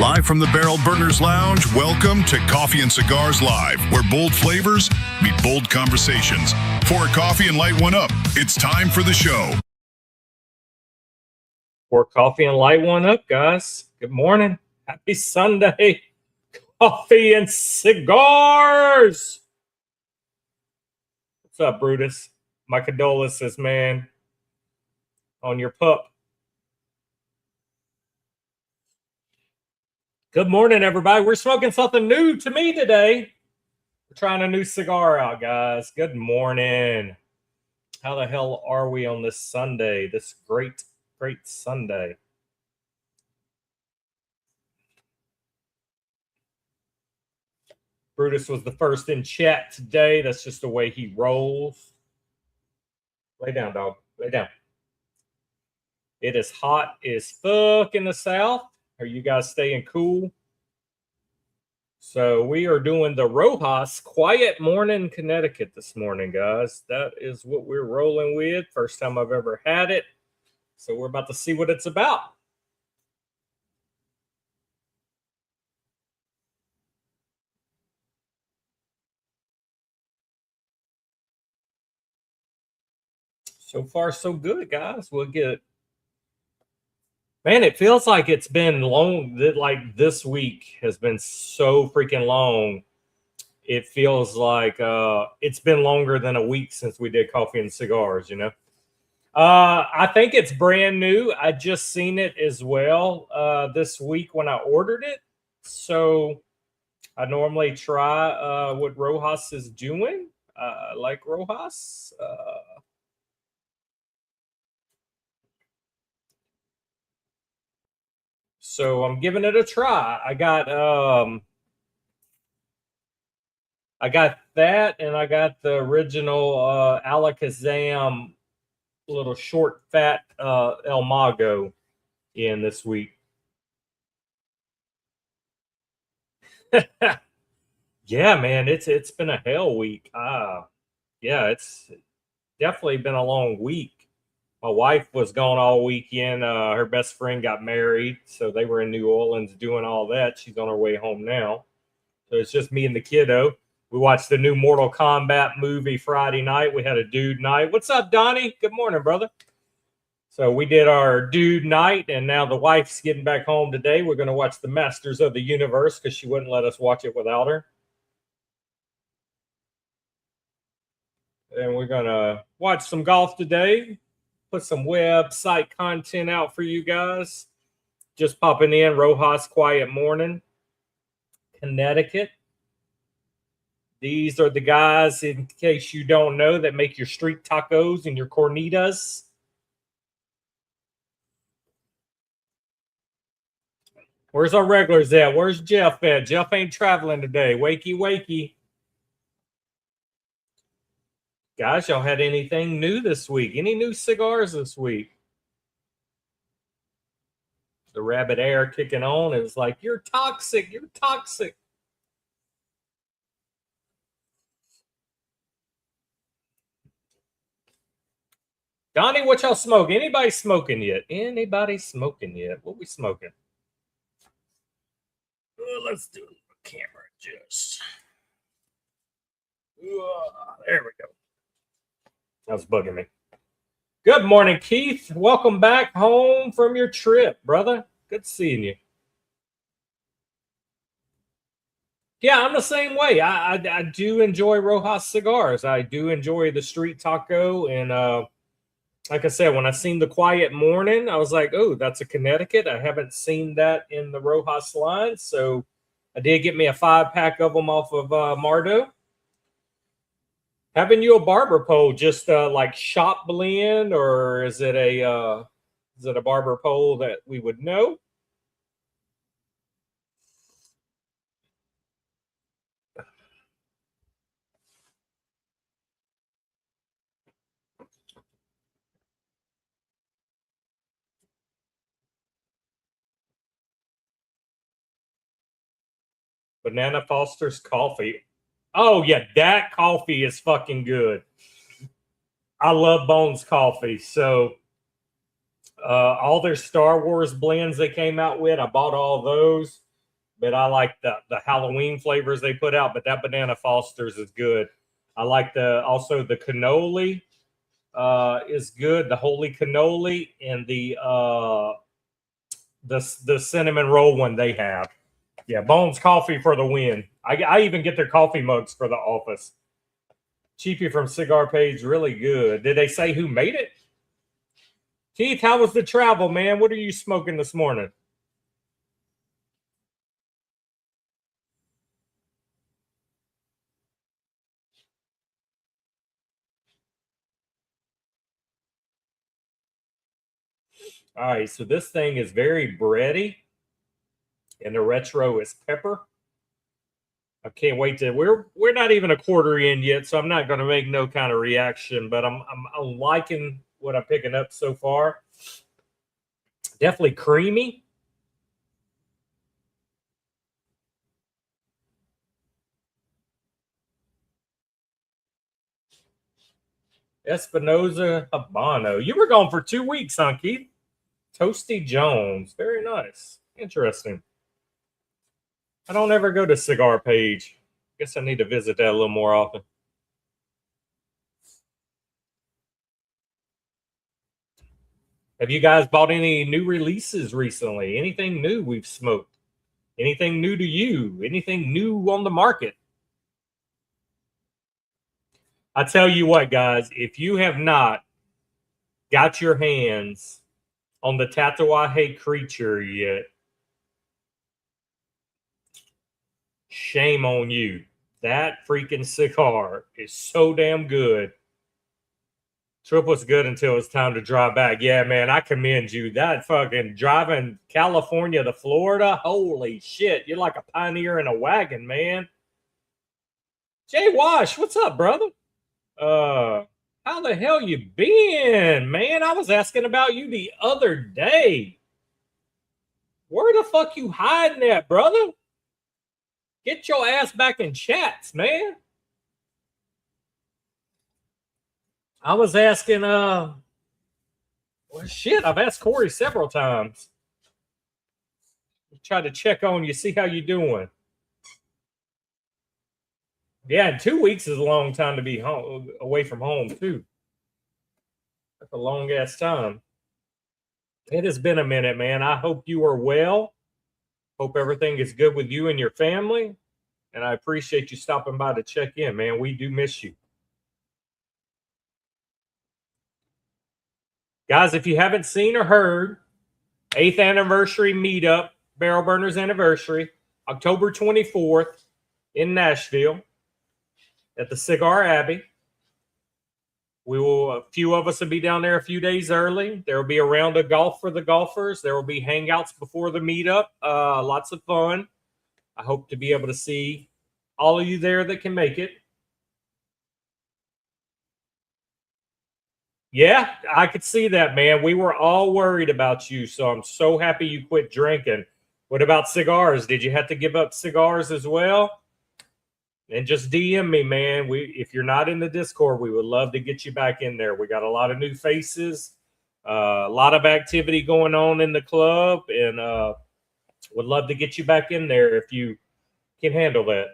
Live from the Barrel Burners Lounge, welcome to Coffee and Cigars Live, where bold flavors meet bold conversations. Pour a coffee and light one up. It's time for the show. Pour coffee and light one up, guys. Good morning. Happy Sunday. Coffee and cigars. What's up, Brutus? My condolences, man, on your pup. Good morning, everybody. We're smoking something new to me today. We're trying a new cigar out, guys. Good morning. How the hell are we on this Sunday? This great Sunday. Brutus was the first in chat today. That's just the way he rolls. Lay down, dog. Lay down. It is hot as fuck in the South. Are you guys staying cool? So we are doing the Rojas Quiet Morning Connecticut this morning, guys. That is what we're rolling with. First time I've ever had it. So we're about to see what it's about. So far, so good, guys. We'll get... Man, it feels like it's been long. Like this week has been so freaking long. It feels like it's been longer than a week since we did coffee and cigars, you know. I think it's brand new. I just seen it as well this week when I ordered it. So I normally try what Rojas is doing. I like Rojas. So I'm giving it a try. I got that, and I got the original Alakazam little short fat El Mago in this week. Yeah, man, it's been a hell week. Yeah, it's definitely been a long week. My wife was gone all weekend. Her best friend got married, so they were in New Orleans doing all that. She's on her way home now. So it's just me and the kiddo. We watched the new Mortal Kombat movie Friday night. We had a dude night. What's up, Donnie? Good morning, brother. So we did our dude night, and now the wife's getting back home today. We're going to watch the Masters of the Universe because she wouldn't let us watch it without her. And we're going to watch some golf today. Put some website content out for you guys. Just popping in, Rojas Quiet Morning, Connecticut. These are the guys, in case you don't know, that make your street tacos and your cornitas. Where's our regulars at? Where's Jeff at? Jeff ain't traveling today. Wakey, wakey. Guys, y'all had anything new this week? Any new cigars this week? The rabbit air kicking on. It was like, you're toxic. You're toxic. Donnie, what y'all smoking? Anybody smoking yet? Anybody smoking yet? What we smoking? Let's do a camera adjust. There we go. That was bugging me. Good morning, Keith. Welcome back home from your trip, brother. Good seeing you. Yeah, I'm the same way. I do enjoy Rojas cigars. I do enjoy the street taco. And like I said, when I seen the Quiet Morning, I was like, oh, that's a Connecticut. I haven't seen that in the Rojas line. So I did get me a 5-pack of them off of Mardo. Having you a barber pole, just like shop blend, or is it a barber pole that we would know? Banana Foster's coffee. Oh, yeah, that coffee is fucking good. I love Bones Coffee. So all their Star Wars blends they came out with, I bought all those. but I like the Halloween flavors they put out. But that Banana Foster's is good. I like also the cannoli is good. The holy cannoli and the cinnamon roll one they have. Yeah, Bones Coffee for the win. I even get their coffee mugs for the office. Cheapy from Cigar Page, really good. Did they say who made it? Keith, how was the travel, man? What are you smoking this morning? All right, so this thing is very bready, and the retro is pepper. I can't wait to. We're not even a quarter in yet, so I'm not going to make no kind of reaction. But I'm liking what I'm picking up so far. Definitely creamy. Espinosa Habano. You were gone for 2 weeks, huh, Keith? Toasty Jones. Very nice. Interesting. I don't ever go to Cigar Page. Guess I need to visit that a little more often. Have you guys bought any new releases recently? Anything new we've smoked? Anything new to you? Anything new on the market? I tell you what, guys, if you have not got your hands on the Tatuaje Creature yet, shame on you. That freaking cigar is so damn good. Trip was good until it's time to drive back. Yeah, man, I commend you. That fucking driving California to Florida, holy shit. You're like a pioneer in a wagon, man. Jay Wash, what's up, brother? How the hell you been, man? I was asking about you the other day. Where the fuck you hiding at, brother? Get your ass back in chats, man. I was asking, well, shit, I've asked Corey several times. Try to check on you, see how you doing. Yeah, and 2 weeks is a long time to be home, away from home, too. That's a long ass time. It has been a minute, man. I hope you are well. Hope everything is good with you and your family. And I appreciate you stopping by to check in, man. We do miss you. Guys, if you haven't seen or heard, 8th anniversary meetup, Barrel Burners anniversary, October 24th in Nashville at the Cigar Abbey. A few of us will be down there a few days early. There will be a round of golf for the golfers. There will be hangouts before the meetup. Lots of fun. I hope to be able to see all of you there that can make it. Yeah, I could see that, man. We were all worried about you, so I'm so happy you quit drinking. What about cigars? Did you have to give up cigars as well? And just DM me, man. If you're not in the Discord, we would love to get you back in there. We got a lot of new faces, a lot of activity going on in the club, and would love to get you back in there if you can handle that.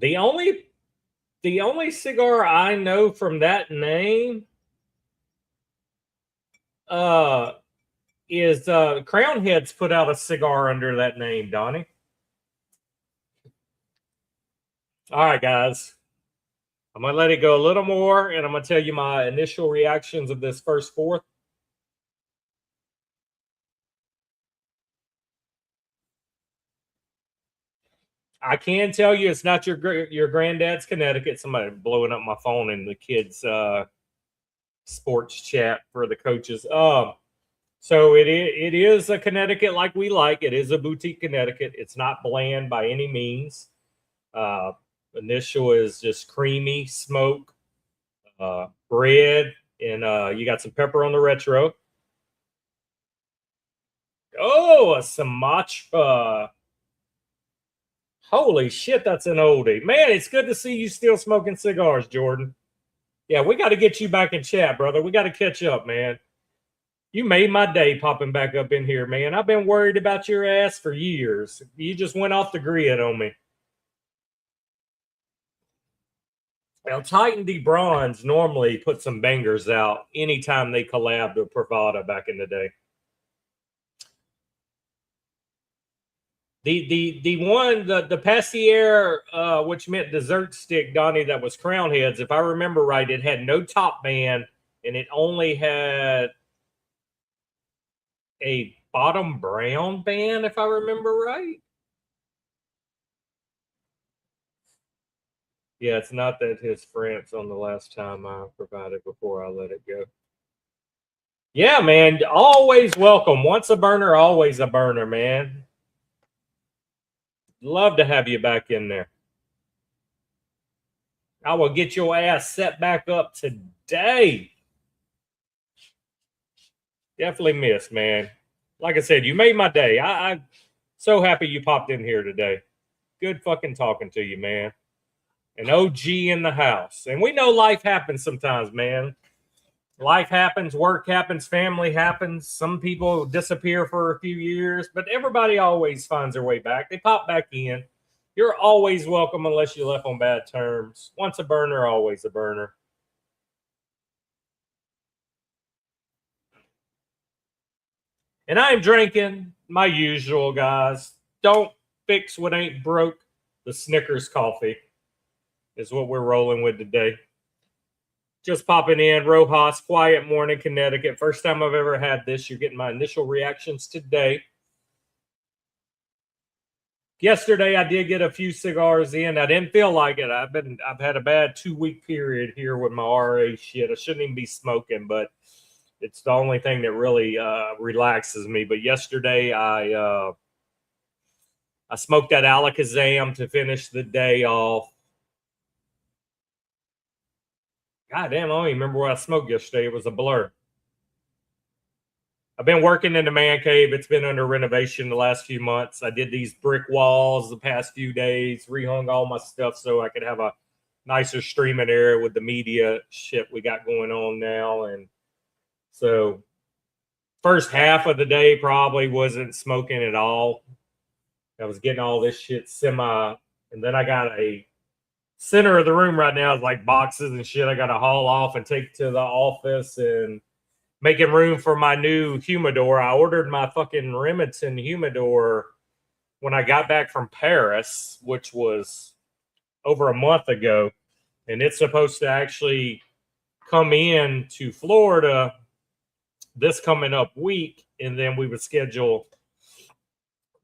The only cigar I know from that name is Crown Heads put out a cigar under that name, Donnie. All right, guys. I'm going to let it go a little more, and I'm going to tell you my initial reactions of this first fourth. I can tell you it's not your granddad's Connecticut. Somebody blowing up my phone in the kids' sports chat for the coaches. So it is a Connecticut like we like. It is a boutique Connecticut. It's not bland by any means. Initial is just creamy smoke, bread, and you got some pepper on the retro. Oh, a Sumatra. Holy shit, that's an oldie. Man, it's good to see you still smoking cigars, Jordan. Yeah, we got to get you back in chat, brother. We got to catch up, man. You made my day popping back up in here, man. I've been worried about your ass for years. You just went off the grid on me. Now, Titan D Bronze normally put some bangers out anytime they collabed with Pravada back in the day. The one the Passier, which meant dessert stick, Donnie, that was Crown Heads. If I remember right, it had no top band and it only had a bottom brown band, if I remember right. Yeah, it's not that his France on the last time I provided before I let it go. Yeah, man, always welcome. Once a burner, always a burner, man. Love to have you back in there. I will get your ass set back up today. Definitely missed, man. Like I said, you made my day. I'm so happy you popped in here today. Good fucking talking to you, man. An OG in the house. And we know life happens sometimes, man. Life happens, work happens, family happens. Some people disappear for a few years, but everybody always finds their way back. They pop back in. You're always welcome unless you left on bad terms. Once a burner, always a burner. And I'm drinking my usual, guys. Don't fix what ain't broke. The Snickers coffee is what we're rolling with today. Just popping in, Rojas, quiet morning, Connecticut. First time I've ever had this. You're getting my initial reactions today. Yesterday, I did get a few cigars in. I didn't feel like it. I've had a bad 2-week period here with my RA shit. I shouldn't even be smoking, but it's the only thing that really relaxes me. But yesterday, I smoked that Alakazam to finish the day off. God damn, I don't even remember what I smoked yesterday. It was a blur. I've been working in the man cave. It's been under renovation the last few months. I did these brick walls the past few days, rehung all my stuff so I could have a nicer streaming area with the media shit we got going on now. And so first half of the day probably wasn't smoking at all. I was getting all this shit semi, and then I got a center of the room right now is like boxes and shit I got to haul off and take to the office and making room for my new humidor. I ordered my fucking Remington humidor when I got back from Paris, which was over a month ago, and it's supposed to actually come in to Florida this coming up week, and then we would schedule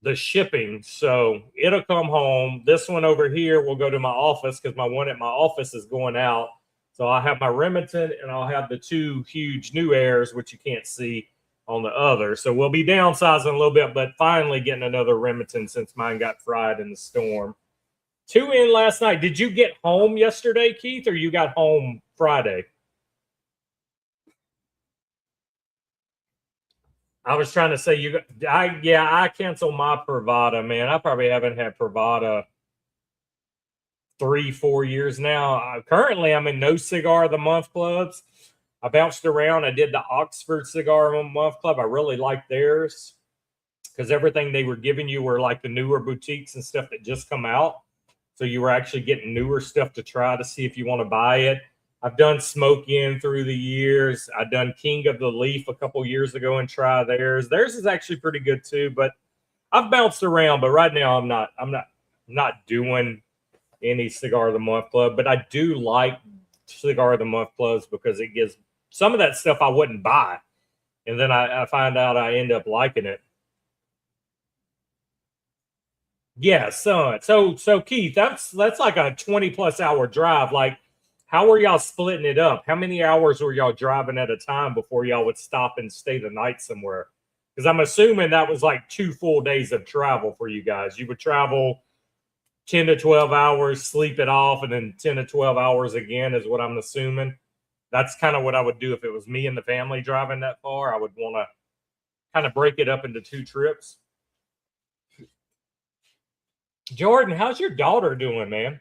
the shipping. So it'll come home. This one over here will go to my office because my one at my office is going out. So I'll have my Remington and I'll have the two huge new airs, which you can't see on the other. So we'll be downsizing a little bit, but finally getting another Remington since mine got fried in the storm. 2 in last night. Did you get home yesterday, Keith, or you got home Friday? I was trying to say I canceled my Pravada, man. I probably haven't had Pravada 3-4 years now. Currently, I'm in no cigar of the month clubs. I bounced around. I did the Oxford Cigar Month Club. I really liked theirs because everything they were giving you were like the newer boutiques and stuff that just come out. So you were actually getting newer stuff to try to see if you want to buy it. I've done Smoke In through the years. I've done King of the Leaf a couple years ago and try theirs. Theirs is actually pretty good too, but I've bounced around. But right now I'm not doing any Cigar of the Month Club. But I do like Cigar of the Month clubs because it gives some of that stuff I wouldn't buy, and then I find out I end up liking it. Yeah, son. So Keith, that's like a 20+ hour drive. Like, how were y'all splitting it up? How many hours were y'all driving at a time before y'all would stop and stay the night somewhere? Because I'm assuming that was like 2 full days of travel for you guys. You would travel 10 to 12 hours, sleep it off, and then 10 to 12 hours again is what I'm assuming. That's kind of what I would do if it was me and the family driving that far. I would want to kind of break it up into 2 trips. Jordan, how's your daughter doing, man?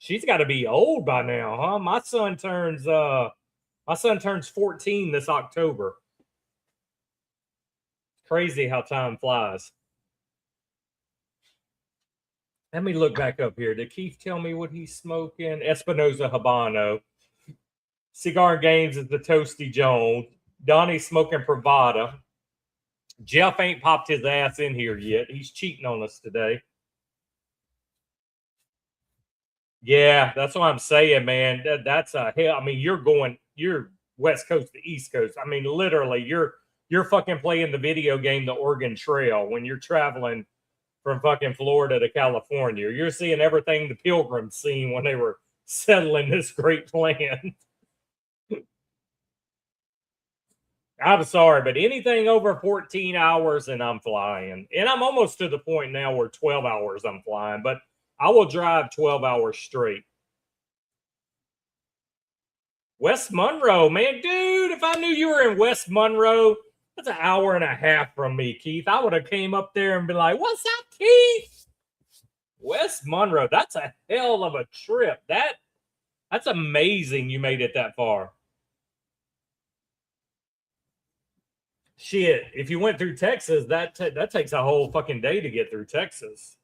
She's got to be old by now, huh? My son turns 14 this October. Crazy how time flies. Let me look back up here. Did Keith tell me what he's smoking? Espinosa Habano. Cigar Games is the Toasty Jones. Donnie's smoking Pravada. Jeff ain't popped his ass in here yet. He's cheating on us today. Yeah, that's what I'm saying, man. That's a hell. I mean, you're West Coast to East Coast. I mean, literally, you're fucking playing the video game, the Oregon Trail, when you're traveling from fucking Florida to California. You're seeing everything the Pilgrims seen when they were settling this great plan. I'm sorry, but anything over 14 hours and I'm flying. And I'm almost to the point now where 12 hours I'm flying, but I will drive 12 hours straight. West Monroe, man, dude, if I knew you were in West Monroe, that's an hour and a half from me, Keith. I would have came up there and been like, what's up, Keith? West Monroe, that's a hell of a trip. That's amazing you made it that far. Shit, if you went through Texas, that takes a whole fucking day to get through Texas.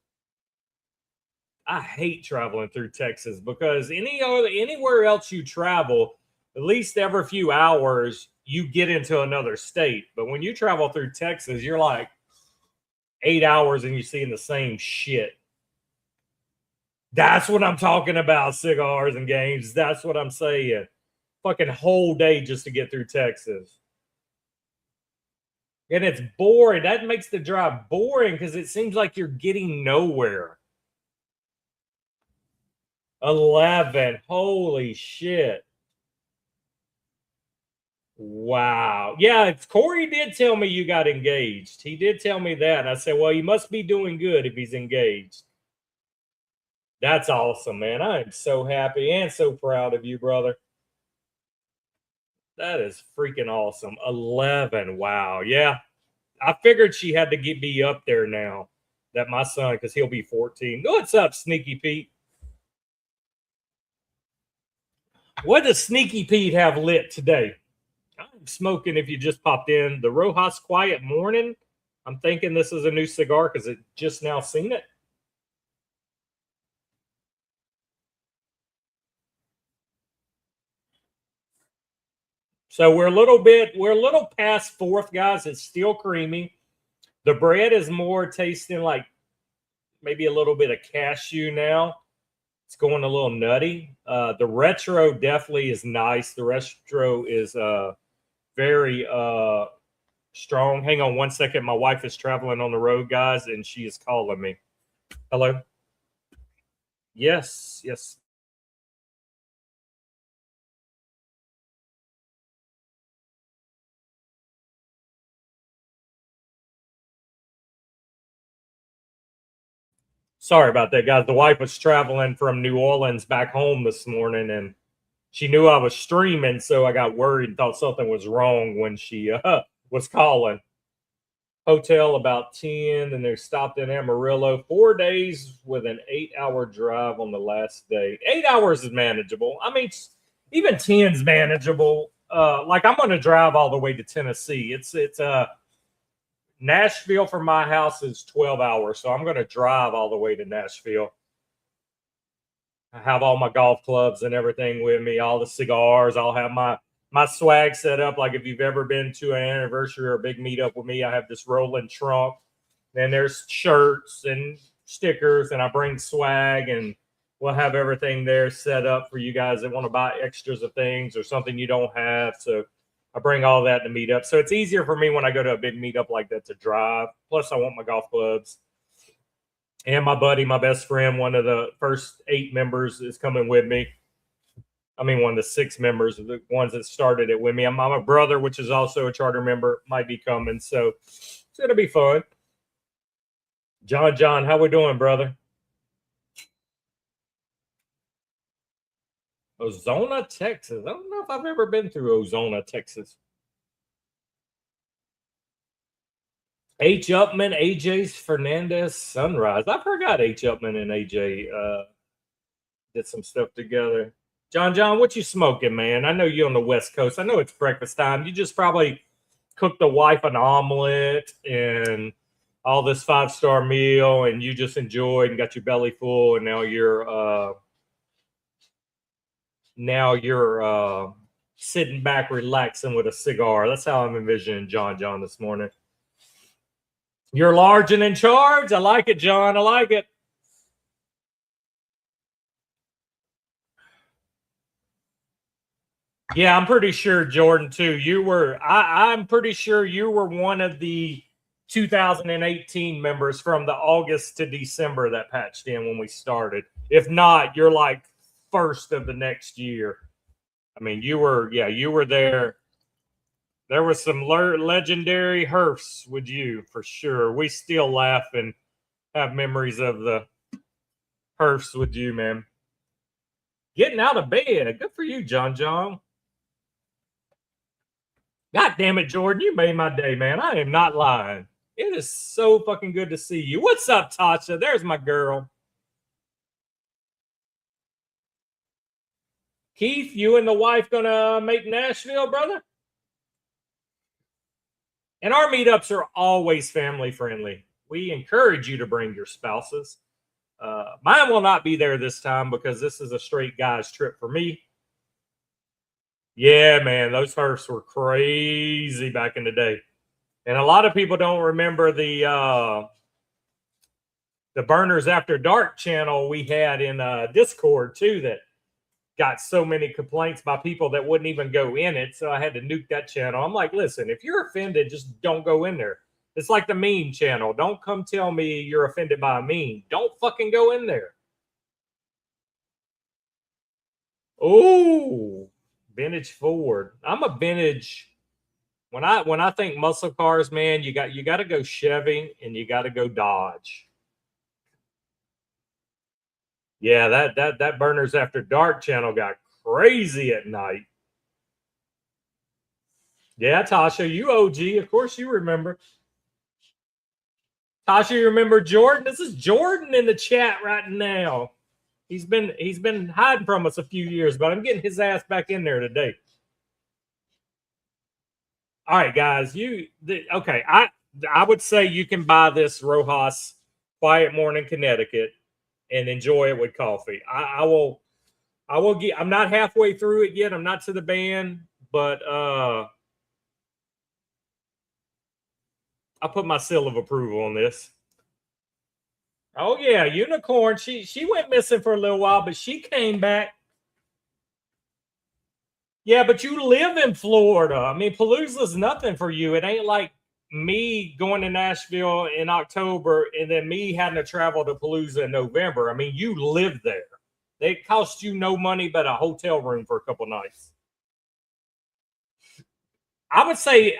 I hate traveling through Texas because anywhere else you travel, at least every few hours you get into another state. But when you travel through Texas, you're like 8 hours and you're seeing the same shit. That's what I'm talking about, Cigars and Games. That's what I'm saying. Fucking whole day just to get through Texas. And it's boring. That makes the drive boring because it seems like you're getting nowhere. 11. Holy shit. Wow. Yeah, Corey did tell me you got engaged. He did tell me that. And I said, well, he must be doing good if he's engaged. That's awesome, man. I am so happy and so proud of you, brother. That is freaking awesome. 11. Wow. Yeah. I figured she had to get me up there now. That my son, because he'll be 14. What's up, Sneaky Pete? What does Sneaky Pete have lit today? I'm smoking, if you just popped in, the Rojas Quiet Morning. I'm thinking this is a new cigar because it just now seen it. So we're a little past fourth, guys. It's still creamy. The bread is more tasting like maybe a little bit of cashew now. It's going a little nutty. The retro definitely is nice. The retro is very strong. Hang on one second. My wife is traveling on the road, guys, and she is calling me. Hello? Yes, yes. Sorry about that, guys. The wife was traveling from New Orleans back home this morning, and she knew I was streaming, so I got worried and thought something was wrong when she was calling. Hotel about 10, and they stopped in Amarillo. 4 days with an 8-hour drive on the last day. 8 hours is manageable. I mean, even 10's manageable. Like I'm going to drive all the way to Tennessee. It's Nashville from my house is 12 hours, so I'm going to drive all the way to Nashville. I have all my golf clubs and everything with me, all the cigars. I'll have my swag set up. Like if you've ever been to an anniversary or a big meetup with me, I have this rolling trunk. Then there's shirts and stickers, and I bring swag, and we'll have everything there set up for you guys that want to buy extras of things or something you don't have. So I bring all that to meet up. So it's easier for me when I go to a big meetup like that to drive. Plus, I want my golf clubs. And my buddy, my best friend, one of the first 8 members is coming with me. I mean, one of the 6 members, the ones that started it with me. My brother, which is also a charter member, might be coming. So it's going to be fun. John, how we doing, brother? Ozona, Texas. I don't know if I've ever been through Ozona, Texas. H. Upman, AJ's Fernandez, Sunrise. I forgot H. Upman and AJ did some stuff together. John, what you smoking, man? I know you're on the West Coast. I know it's breakfast time. You just probably cooked the wife an omelet and all this 5-star meal, and you just enjoyed and got your belly full, and now you're sitting back relaxing with a cigar. That's how I'm envisioning John this morning. You're large and in charge. I like it, John. I like it. Yeah, I'm pretty sure, Jordan, too. I'm pretty sure you were one of the 2018 members from the August to December that patched in when we started. If not, you're like first of the next year. I mean, you were there. There was some legendary herfs with you for sure. We still laugh and have memories of the herfs with you, man. Getting out of bed. Good for you, John. God damn it, Jordan. You made my day, man. I am not lying. It is so fucking good to see you. What's up, Tasha? There's my girl. Keith, you and the wife gonna make Nashville, brother? And our meetups are always family friendly. We encourage you to bring your spouses. Mine will not be there this time because this is a straight guys trip for me. Yeah, man, those herfs were crazy back in the day. And a lot of people don't remember the Burners After Dark channel we had in Discord too that got so many complaints by people that wouldn't even go in it. So I had to nuke that channel. I'm like, listen, if you're offended, just don't go in there. It's like the meme channel. Don't come tell me you're offended by a meme. Don't fucking go in there. Oh, vintage Ford. I'm a vintage. When I think muscle cars, man, you got to go Chevy and you got to go Dodge. Yeah, that Burners After Dark channel got crazy at night. Yeah, Tasha, you OG. Of course you remember. Tasha, you remember Jordan? This is Jordan in the chat right now. He's been hiding from us a few years, but I'm getting his ass back in there today. All right, guys. Okay. I would say you can buy this Rojas Quiet Morning Connecticut and enjoy it with coffee. I will get. I'm not halfway through it yet. I'm not to the band, but I'll put my seal of approval on this. Oh yeah, Unicorn. She went missing for a little while, but she came back. Yeah, but you live in Florida. I mean, Palooza's nothing for you. It ain't like me going to Nashville in October and then me having to travel to Palooza in November. I mean, you live there. It costs you no money but a hotel room for a couple nights. I would say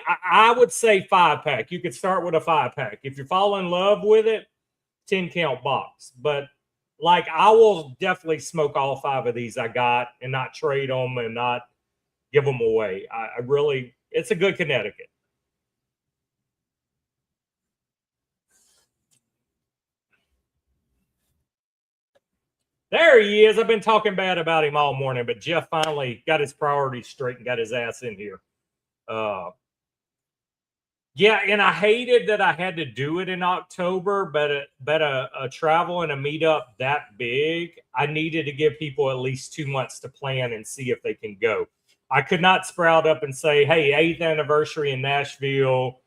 5-pack. You could start with a 5-pack. If you fall in love with it, 10-count box. But like, I will definitely smoke all 5 of these I got and not trade them and not give them away. I really, it's a good Connecticut. There he is. I've been talking bad about him all morning, but Jeff finally got his priorities straight and got his ass in here. Yeah, and I hated that I had to do it in October, but a travel and a meetup that big, I needed to give people at least 2 months to plan and see if they can go. I could not sprout up and say, hey, 8th anniversary in Nashville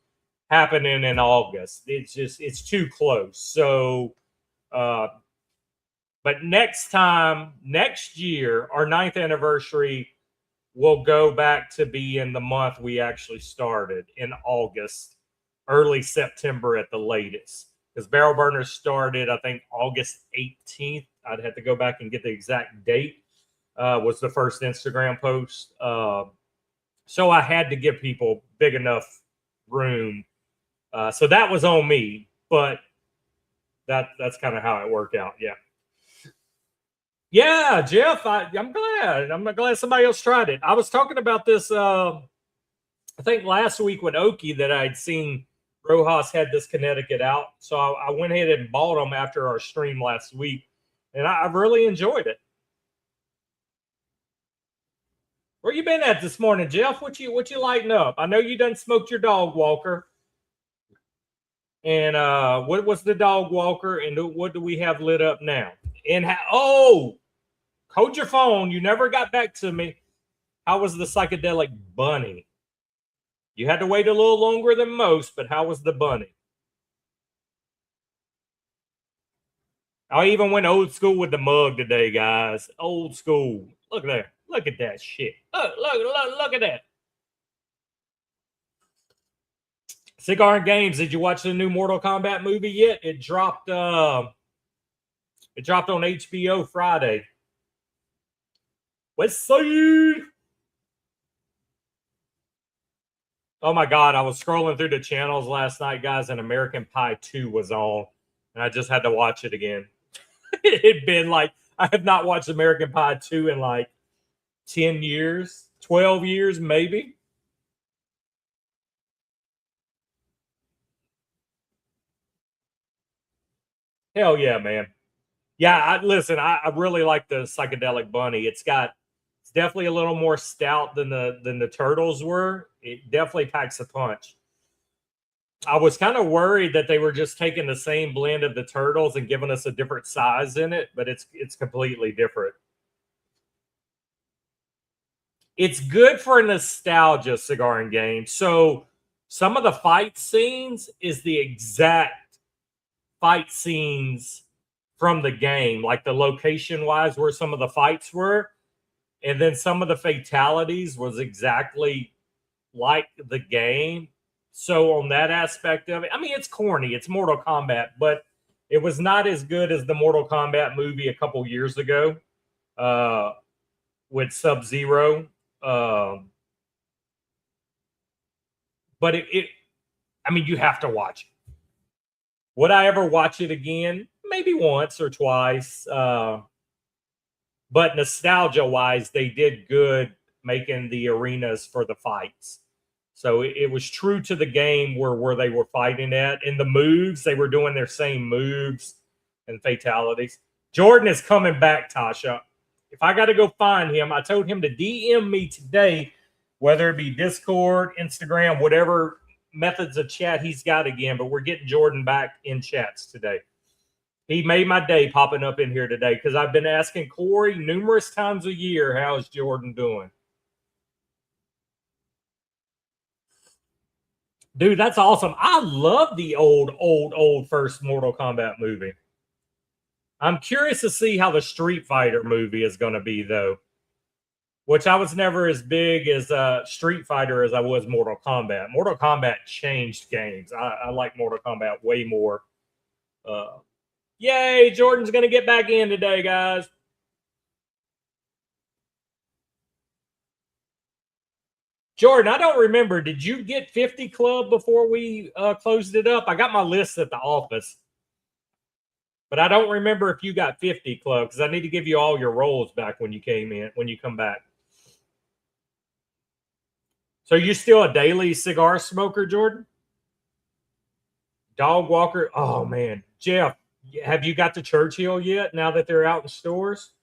happening in August. It's too close. So, but next year, our 9th anniversary will go back to be in the month we actually started in August, early September at the latest. Because Barrel Burners started, I think, August 18th. I'd have to go back and get the exact date. Was the first Instagram post. So I had to give people big enough room. So that was on me, but that's kind of how it worked out. Yeah. Yeah, Jeff, I'm glad. I'm glad somebody else tried it. I was talking about this, I think last week with Oki, that I'd seen Rojas had this Connecticut out. So I went ahead and bought them after our stream last week, and I've really enjoyed it. Where you been at this morning, Jeff? What you lighting up? I know you done smoked your dog walker. And what was the dog walker? And what do we have lit up now? And hold your phone. You never got back to me. How was the psychedelic bunny? You had to wait a little longer than most, but how was the bunny? I even went old school with the mug today, guys. Old school. Look there. Look at that shit. Look at that. Cigar and Games. Did you watch the new Mortal Kombat movie yet? It dropped. It dropped on HBO Friday. Let's see. Oh my God! I was scrolling through the channels last night, guys, and American Pie 2 was on, and I just had to watch it again. It had been like I have not watched American Pie 2 in like 10 years, 12 years, maybe. Hell yeah, man. Yeah, I really like the psychedelic bunny. It's definitely a little more stout than the turtles were. It definitely packs a punch. I was kind of worried that they were just taking the same blend of the turtles and giving us a different size in it, but it's completely different. It's good for nostalgia, Cigar and Game. So some of the fight scenes is the exact fight scenes from the game, like the location wise where some of the fights were. And then some of the fatalities was exactly like the game. So on that aspect of it, I mean, it's corny. It's Mortal Kombat, but it was not as good as the Mortal Kombat movie a couple years ago uh, with Sub Zero. Um, but I mean, you have to watch it. Would I ever watch it again? Maybe once or twice. But nostalgia wise, they did good making the arenas for the fights. So it was true to the game where they were fighting at. In the moves, they were doing their same moves and fatalities. Jordan is coming back, Tasha. If I got to go find him, I told him to DM me today, whether it be Discord, Instagram, whatever methods of chat he's got again. But we're getting Jordan back in chats today. He made my day popping up in here today because I've been asking Corey numerous times a year, how's Jordan doing? Dude, that's awesome. I love the old first Mortal Kombat movie. I'm curious to see how the Street Fighter movie is going to be, though, which I was never as big as Street Fighter as I was Mortal Kombat. Mortal Kombat changed games. I like Mortal Kombat way more. Yay, Jordan's going to get back in today, guys. Jordan, I don't remember. Did you get 50 Club before we closed it up? I got my list at the office, but I don't remember if you got 50 Club because I need to give you all your rolls back when you come back. So you still a daily cigar smoker, Jordan? Dog walker? Oh, man. Jeff, have you got to Churchill yet now that they're out in stores?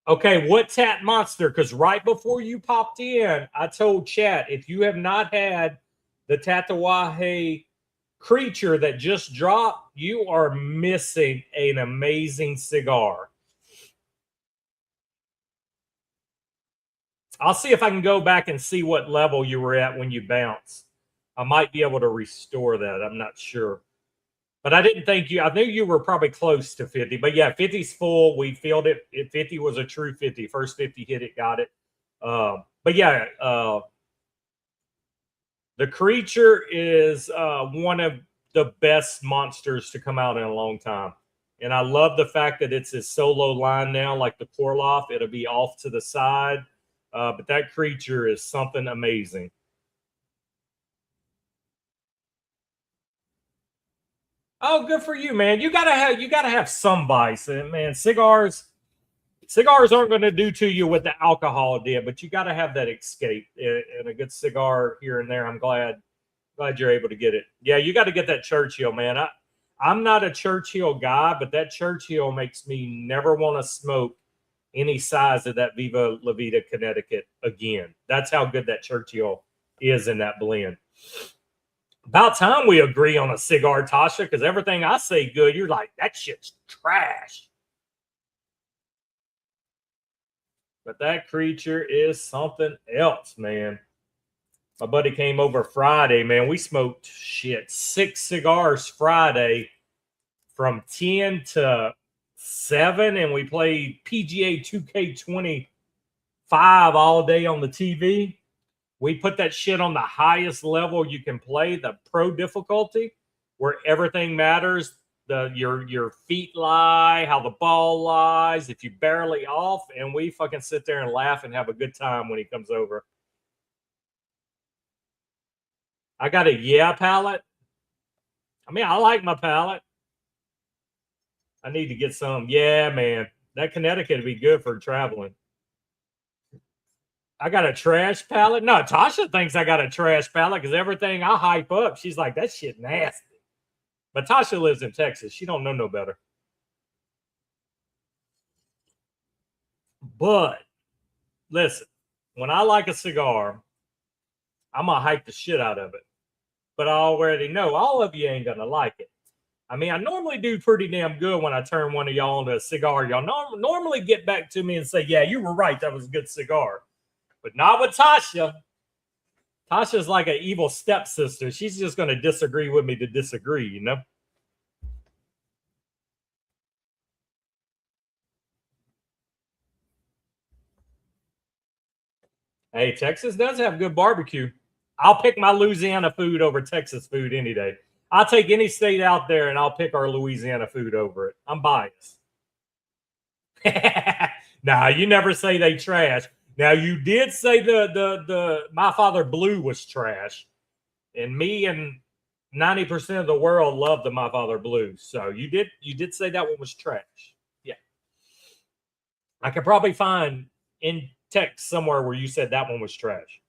Okay, what Tat Monster? Because right before you popped in, I told chat if you have not had the Tatawahe creature that just dropped, you are missing an amazing cigar. I'll see if I can go back and see what level you were at when you bounced. I might be able to restore that. I'm not sure. But I didn't think I knew you were probably close to 50. But yeah, 50's full. We filled it. 50 was a true 50. First 50 hit it, got it. But yeah, the creature is one of the best monsters to come out in a long time. And I love the fact that it's a solo line now, like the Korloff. It'll be off to the side. But that creature is something amazing. Oh, good for you, man. You gotta have some vice, and man. Cigars aren't going to do to you what the alcohol did, but you got to have that escape and a good cigar here and there. I'm glad you're able to get it. Yeah, you got to get that Churchill, man. I'm not a Churchill guy, but that Churchill makes me never want to smoke any size of that Viva La Vida Connecticut again. That's how good that Churchill is in that blend. About time we agree on a cigar, Tasha, because everything I say good, you're like, that shit's trash. But that creature is something else, man. My buddy came over Friday, man. We smoked 6 cigars Friday from 10 to 7, and we played PGA 2K25 all day on the TV. We put that shit on the highest level you can play, the pro difficulty, where everything matters. Your feet lie, how the ball lies, if you barely off, and we fucking sit there and laugh and have a good time when he comes over. I got a palate. I mean, I like my palate. I need to get some. Yeah, man. That Connecticut would be good for traveling. I got a trash palate. No, Tasha thinks I got a trash palate because everything I hype up, she's like, that shit nasty. But Tasha lives in Texas. She don't know no better. But listen, when I like a cigar, I'm going to hype the shit out of it. But I already know all of you ain't going to like it. I mean, I normally do pretty damn good when I turn one of y'all into a cigar. Y'all normally get back to me and say, yeah, you were right. That was a good cigar. But not with Tasha. Tasha's like an evil stepsister. She's just going to disagree with me to disagree, you know? Hey, Texas does have good barbecue. I'll pick my Louisiana food over Texas food any day. I'll take any state out there and I'll pick our Louisiana food over it. I'm biased. Nah, you never say they trash. Now you did say the My Father Blue was trash, and me and 90% of the world love the My Father Blue. So you did say that one was trash. Yeah, I could probably find in text somewhere where you said that one was trash.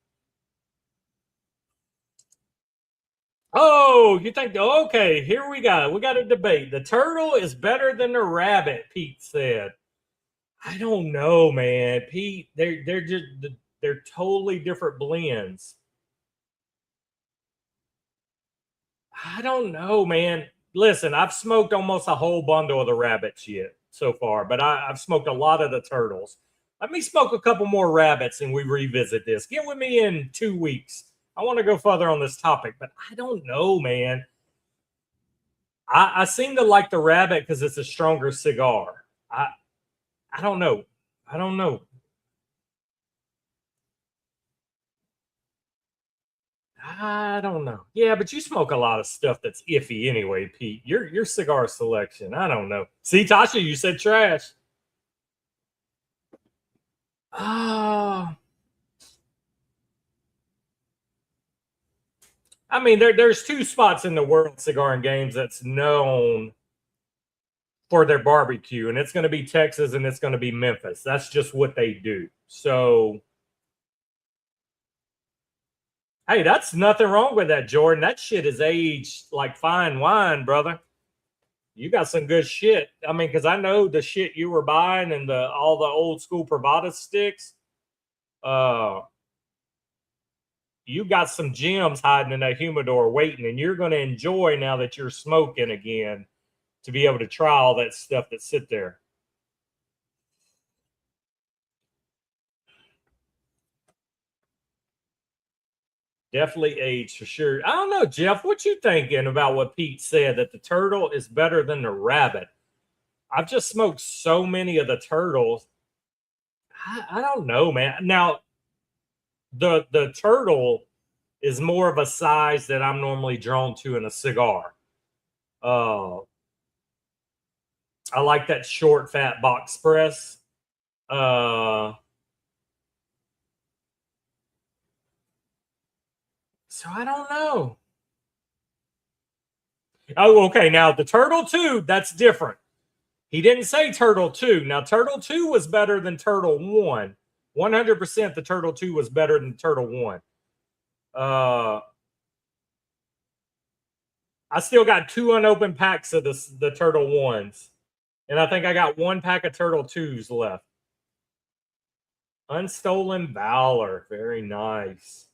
Oh, you think? Okay, here we go. We got a debate. The turtle is better than the rabbit. Pete said. I don't know, man. Pete, they're totally different blends. I don't know, man. Listen, I've smoked almost a whole bundle of the rabbits yet so far, but I've smoked a lot of the turtles. Let me smoke a couple more rabbits and we revisit this. Get with me in 2 weeks. I want to go further on this topic, but I don't know, man. I seem to like the rabbit because it's a stronger cigar. I don't know. I don't know. I don't know. Yeah, but you smoke a lot of stuff that's iffy anyway, Pete. Your cigar selection. I don't know. See, Tasha, you said trash. Ah. I mean, there's 2 spots in the World Cigar and Games that's known for their barbecue, and it's going to be Texas and it's going to be Memphis. That's just what they do. So, hey, that's nothing wrong with that, Jordan. That shit is aged like fine wine, brother. You got some good shit. I mean, because I know the shit you were buying and all the old school Pravada sticks. You got some gems hiding in that humidor waiting, and you're going to enjoy now that you're smoking again to be able to try all that stuff that sit there. Definitely aged for sure. I don't know, Jeff, what you thinking about what Pete said that the turtle is better than the rabbit? I've just smoked so many of the turtles. I don't know, man. Now, the turtle is more of a size that I'm normally drawn to in a cigar. Uh, I like that short, fat box press. So I don't know. Oh, okay. Now the Turtle 2, that's different. He didn't say Turtle 2. Now, Turtle 2 was better than Turtle 1. 100% the Turtle 2 was better than Turtle 1. I still got 2 unopened packs of the Turtle 1s. And I think I got 1 pack of Turtle 2s left. Unstolen Valor. Very nice.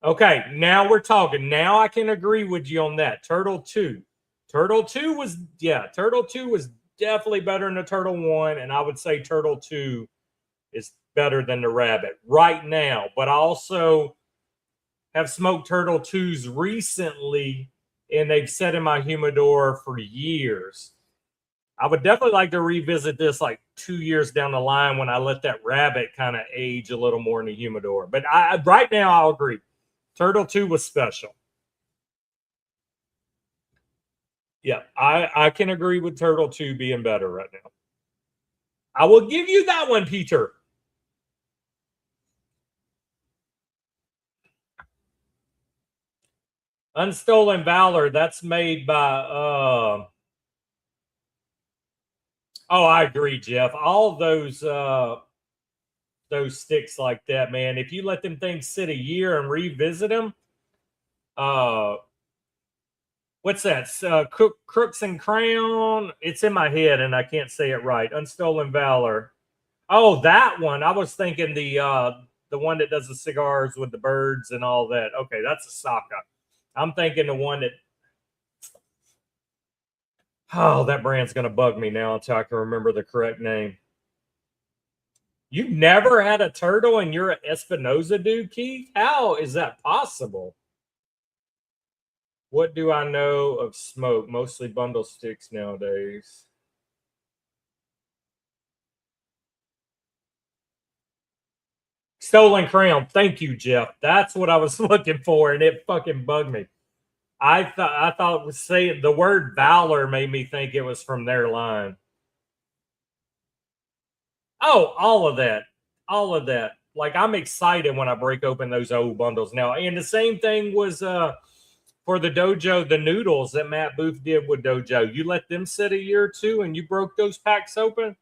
Okay, now we're talking. Now I can agree with you on that. Turtle 2. Turtle 2 was definitely better than the Turtle 1, and I would say Turtle 2 is better than the Rabbit right now. But I also have smoked Turtle 2s recently, and they've sat in my humidor for years. I would definitely like to revisit this like 2 years down the line when I let that Rabbit kind of age a little more in the humidor. But right now, I'll agree. Turtle 2 was special. Yeah, I can agree with Turtle 2 being better right now. I will give you that one, Peter. Unstolen Valor, that's made by oh, I agree, Jeff. All those sticks like that, man. If you let them things sit a year and revisit them, what's that? Crooks and Crown. It's in my head and I can't say it right. Unstolen Valor. Oh, that one. I was thinking the one that does the cigars with the birds and all that. Okay, that's a Saka. I'm thinking the one that. Oh, that brand's gonna bug me now until I can remember the correct name. You never had a turtle and you're an Espinosa dude, Keith? How is that possible? What do I know of smoke? Mostly bundle sticks nowadays. Stolen Crown. Thank you, Jeff. That's what I was looking for, and it fucking bugged me. I thought it was saying the word Valor made me think it was from their line. Oh, all of that. All of that. Like I'm excited when I break open those old bundles now. And the same thing was for the Dojo, the noodles that Matt Booth did with Dojo. You let them sit a year or two and you broke those packs open.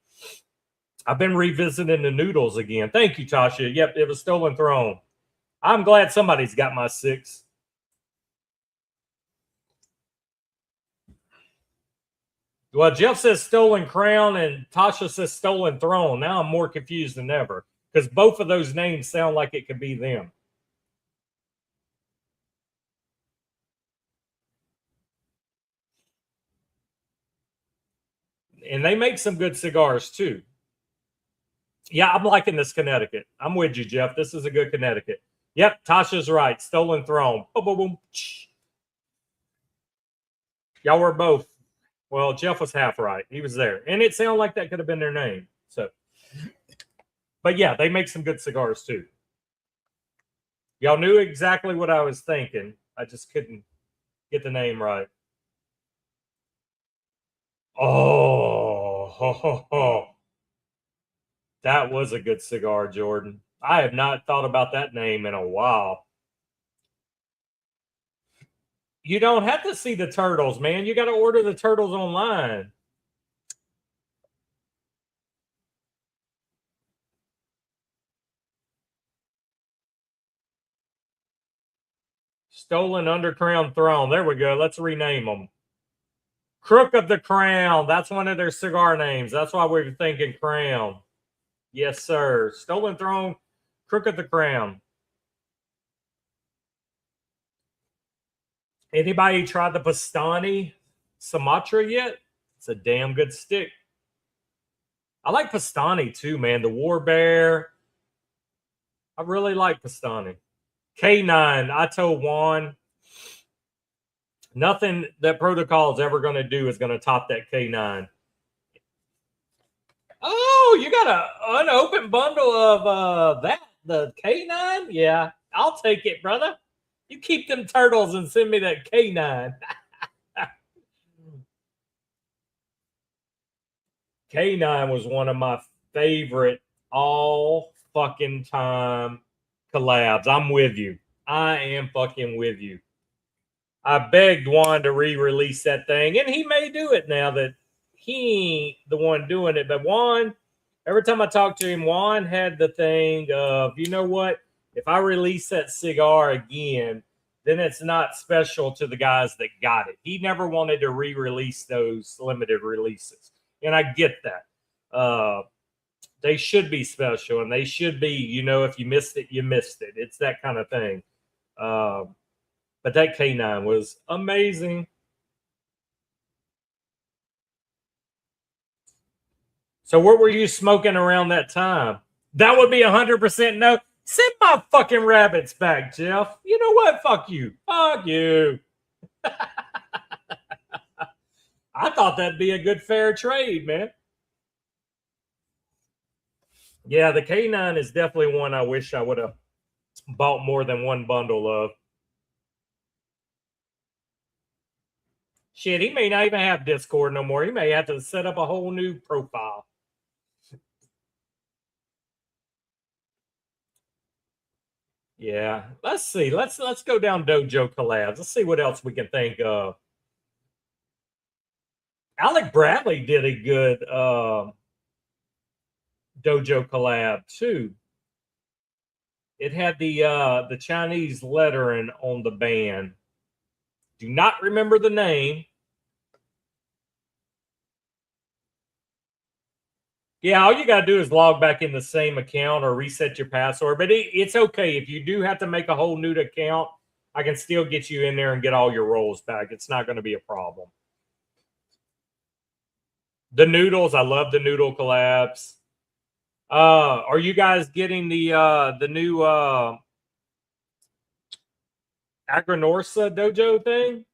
I've been revisiting the noodles again. Thank you, Tasha. Yep, it was Stolen Throne. I'm glad somebody's got my 6. Well, Jeff says Stolen Crown and Tasha says Stolen Throne. Now I'm more confused than ever because both of those names sound like it could be them. And they make some good cigars too. Yeah, I'm liking this Connecticut. I'm with you, Jeff. This is a good Connecticut. Yep, Tasha's right. Stolen Throne. Boom, boom, boom. Y'all were both. Well, Jeff was half right. He was there. And it sounded like that could have been their name. So, but yeah, they make some good cigars too. Y'all knew exactly what I was thinking. I just couldn't get the name right. Oh, ho, ho, ho. That was a good cigar, Jordan. I have not thought about that name in a while. You don't have to see the turtles, man. You got to order the turtles online. Stolen Undercrown Throne. There we go. Let's rename them. Crook of the Crown. That's one of their cigar names. That's why we were thinking Crown. Yes, sir. Stolen Throne, Crook of the Crown. Anybody tried the Pastani Sumatra yet? It's a damn good stick. I like Pastani too, man. The War Bear. I really like Pastani. K9. I told Juan nothing that Protocol is ever going to do is going to top that K9. Oh, you got an unopened bundle of the K9? Yeah, I'll take it, brother. You keep them turtles and send me that K9. K9 was one of my favorite all fucking time collabs. I'm with you. I am fucking with you. I begged Juan to re-release that thing, and he may do it now that he ain't the one doing it. But Juan, every time I talk to him, Juan had the thing of, you know what? If I release that cigar again, then it's not special to the guys that got it. He never wanted to re-release those limited releases, and I get that. They should be special, and they should be, if you missed it, you missed it. It's that kind of thing. But that K9 was amazing. So what were you smoking around that time? That would be 100% no. Send my fucking rabbits back, Jeff. You know what? Fuck you. Fuck you. I thought that'd be a good fair trade, man. Yeah, the K9 is definitely one I wish I would have bought more than one bundle of. Shit, he may not even have Discord no more. He may have to set up a whole new profile. Yeah, let's see. Let's go down Dojo collabs. Let's see what else we can think of. Alec Bradley did a good Dojo collab too. It had the Chinese lettering on the band. Do not remember the name. Yeah, all you got to do is log back in the same account or reset your password. But it's okay. If you do have to make a whole new account, I can still get you in there and get all your rolls back. It's not going to be a problem. The noodles, I love the noodle collabs. Are you guys getting the new Agranorsa Dojo thing?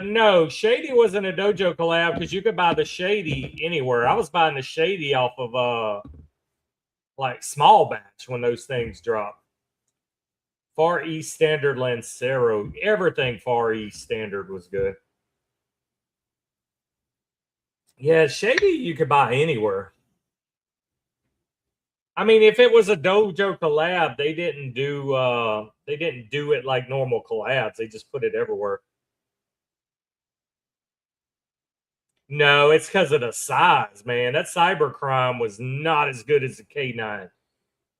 No, Shady wasn't a Dojo collab because you could buy the Shady anywhere. I was buying the Shady off of like small batch when those things drop. Far East Standard Lancero, everything Far East Standard was good. Yeah, Shady you could buy anywhere. I mean, if it was a Dojo collab, they didn't do it like normal collabs. They just put it everywhere. No, it's because of the size, man. That Cybercrime was not as good as the K9.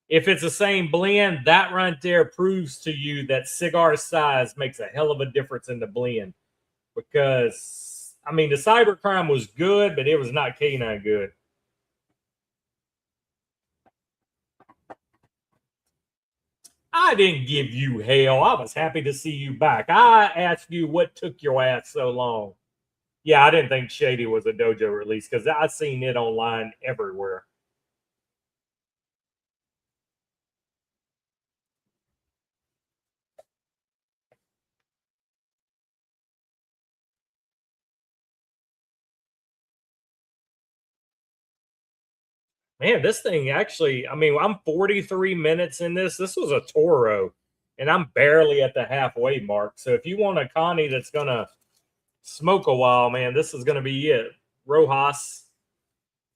If it's the same blend, that right there proves to you that cigar size makes a hell of a difference in the blend. Because, I mean, the Cybercrime was good, but it was not K9 good. I didn't give you hell. I was happy to see you back. I asked you what took your ass so long. Yeah, I didn't think Shady was a Dojo release because I seen it online everywhere. Man, this thing actually, I mean, I'm 43 minutes in this. This was a Toro, and I'm barely at the halfway mark. So if you want a Connie that's going to smoke a while, man, this is going to be it. Rojas.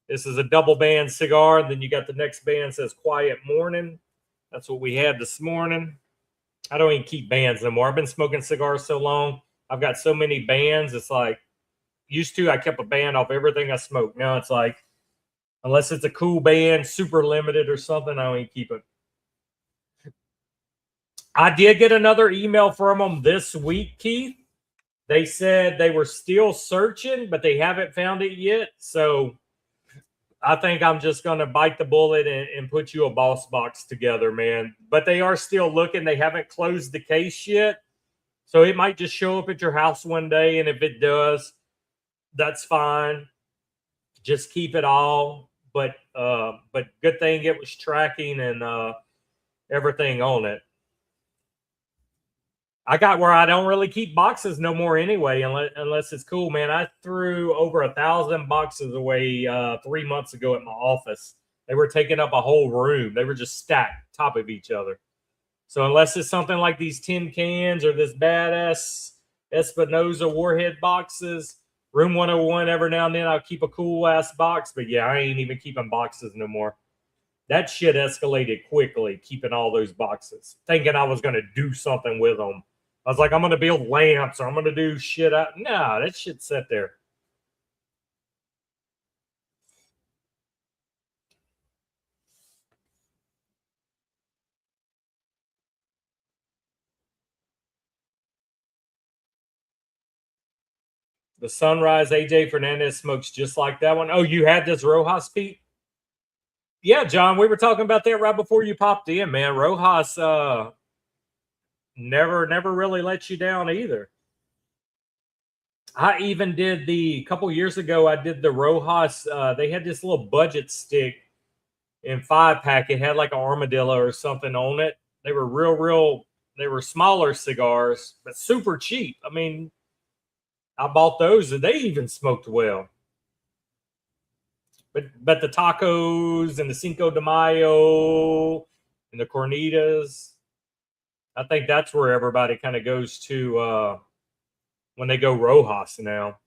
This is a double band cigar. Then you got the next band says Quiet Morning. That's what we had this morning. I don't even keep bands no more. I've been smoking cigars so long. I've got so many bands. It's like, used to, I kept a band off everything I smoked. Now it's like, unless it's a cool band, super limited or something, I don't even keep it. I did get another email from them this week, Keith. They said they were still searching, but they haven't found it yet. So I think I'm just going to bite the bullet and put you a boss box together, man. But they are still looking. They haven't closed the case yet. So it might just show up at your house one day. And if it does, that's fine. Just keep it all. But good thing it was tracking and everything on it. I got where I don't really keep boxes no more anyway, unless it's cool, man. I threw over 1,000 boxes away 3 months ago at my office. They were taking up a whole room. They were just stacked top of each other. So unless it's something like these tin cans or this badass Espinosa Warhead boxes, Room 101, every now and then I'll keep a cool ass box. But yeah, I ain't even keeping boxes no more. That shit escalated quickly, keeping all those boxes, thinking I was going to do something with them. I was like, I'm going to build lamps or I'm going to do shit out. Nah, that shit sat there. The Sunrise, AJ Fernandez smokes just like that one. Oh, you had this Rojas, Pete? Yeah, John, we were talking about that right before you popped in, man. Rojas never really let you down either. I even did a couple years ago, I did the Rojas. They had this little budget stick in 5-pack. It had like an armadillo or something on it. They were real, they were smaller cigars, but super cheap. I mean, I bought those and they even smoked well. But the tacos and the Cinco de Mayo and the cornitas, I think that's where everybody kind of goes to when they go Rojas now.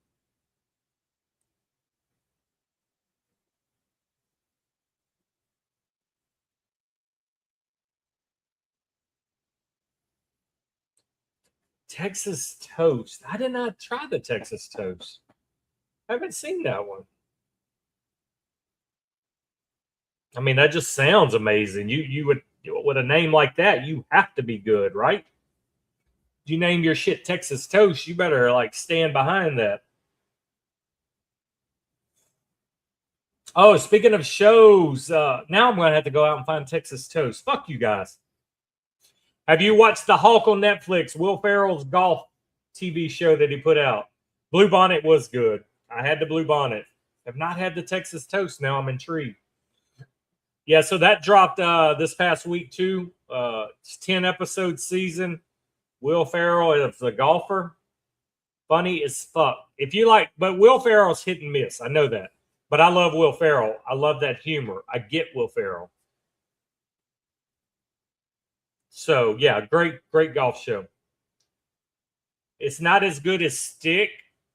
Texas toast. I did not try the Texas toast. I haven't seen that one. I mean, that just sounds amazing. You would, with a name like that, you have to be good, right? You name your shit Texas toast, you better like stand behind that. Oh, speaking of shows, now I'm gonna have to go out and find Texas toast. Fuck you guys. Have you watched The Hawk on Netflix? Will Ferrell's golf TV show that he put out. Blue Bonnet was good. I had the Blue Bonnet. Have not had the Texas toast. Now I'm intrigued. Yeah, so that dropped this past week too. It's 10-episode season. Will Ferrell is a golfer. Funny as fuck. If you like, but Will Ferrell's hit and miss. I know that. But I love Will Ferrell. I love that humor. I get Will Ferrell. So yeah, great golf show. It's not as good as Stick,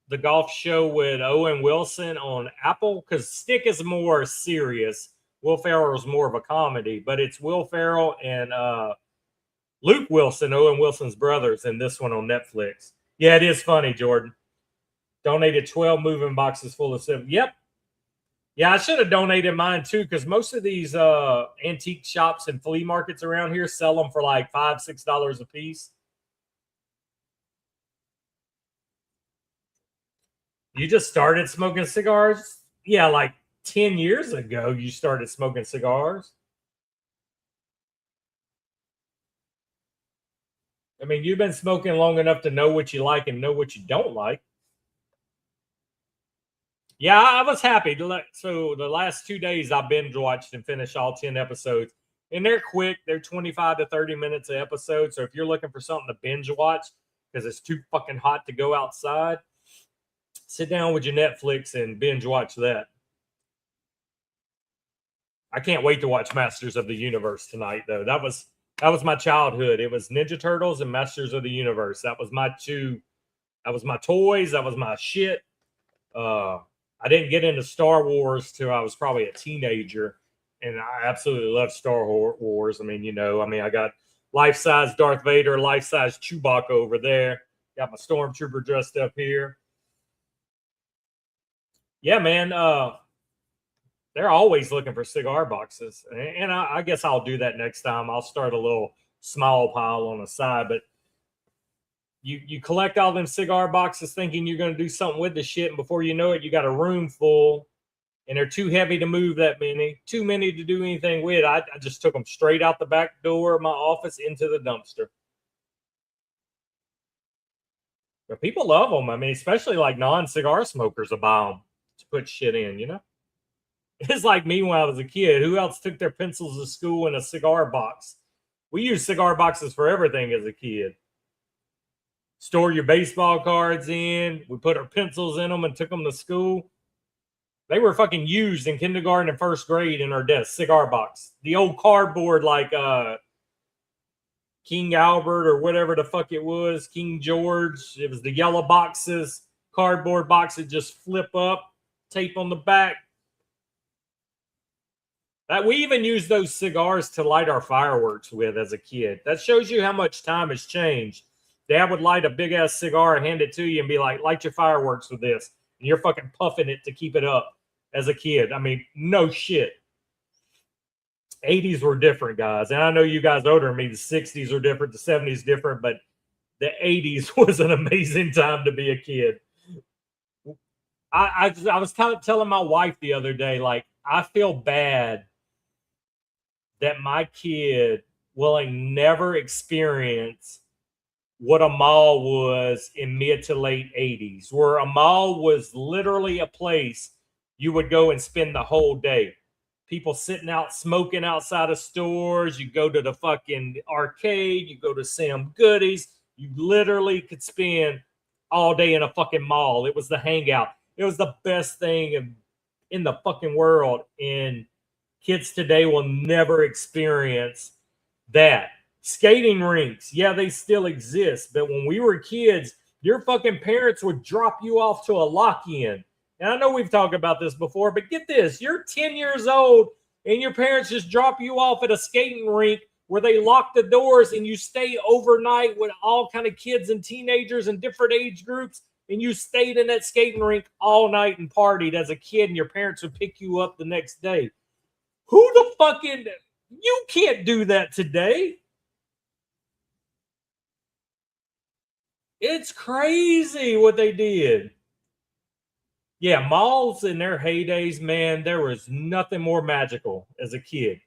the golf show with Owen Wilson on Apple, because Stick is more serious. Will Ferrell is more of a comedy, but it's Will Ferrell and Luke Wilson, Owen Wilson's brothers, in this one on Netflix. Yeah, it is funny, Jordan. Donated 12 moving boxes full of stuff. Yep. Yeah, I should have donated mine too, because most of these antique shops and flea markets around here sell them for like $5, $6 a piece. You just started smoking cigars? Yeah, like 10 years ago, you started smoking cigars. I mean, you've been smoking long enough to know what you like and know what you don't like. Yeah, I was happy. So the last 2 days, I binge watched and finished all 10 episodes. And they're quick. They're 25 to 30 minutes an episode. So if you're looking for something to binge watch because it's too fucking hot to go outside, sit down with your Netflix and binge watch that. I can't wait to watch Masters of the Universe tonight, though. That was my childhood. It was Ninja Turtles and Masters of the Universe. That was my two. That was my toys. That was my shit. I didn't get into Star Wars till I was probably a teenager, and I absolutely love Star Wars. I mean, I got life-size Darth Vader, life-size Chewbacca over there. Got my Stormtrooper dressed up here. Yeah, man. They're always looking for cigar boxes, and I guess I'll do that next time. I'll start a little small pile on the side, but you collect all them cigar boxes thinking you're going to do something with the shit, and before you know it, you got a room full, and they're too heavy to move that many, too many to do anything with. I just took them straight out the back door of my office into the dumpster. But people love them. I mean, especially like non-cigar smokers will buy them to put shit in. It's like me when I was a kid. Who else took their pencils to school in a cigar box? We used cigar boxes for everything as a kid. Store your baseball cards in. We put our pencils in them and took them to school. They were fucking used in kindergarten and first grade in our desk. Cigar box. The old cardboard like King Albert or whatever the fuck it was. King George. It was the yellow boxes. Cardboard boxes just flip up. Tape on the back. We even used those cigars to light our fireworks with as a kid. That shows you how much time has changed. Dad would light a big ass cigar and hand it to you and be like, light your fireworks with this. And you're fucking puffing it to keep it up as a kid. I mean, no shit. 80s were different, guys. And I know you guys older than me, the 60s are different, the 70s different, but the 80s was an amazing time to be a kid. I was telling my wife the other day, like, I feel bad that my kid will like, never experience what a mall was in mid to late 80s, where a mall was literally a place you would go and spend the whole day. People sitting out smoking outside of stores. You go to the fucking arcade, you go to Sam Goodies. You literally could spend all day in a fucking mall. It was the hangout. It was the best thing in the fucking world. And kids today will never experience that. Skating rinks, yeah, they still exist, but when we were kids, your fucking parents would drop you off to a lock-in. And I know we've talked about this before, but get this, you're 10 years old and your parents just drop you off at a skating rink where they lock the doors and you stay overnight with all kind of kids and teenagers and different age groups, and you stayed in that skating rink all night and partied as a kid, and your parents would pick you up the next day. Who the fucking, you can't do that today. It's crazy what they did. Yeah, malls in their heydays, man, there was nothing more magical as a kid.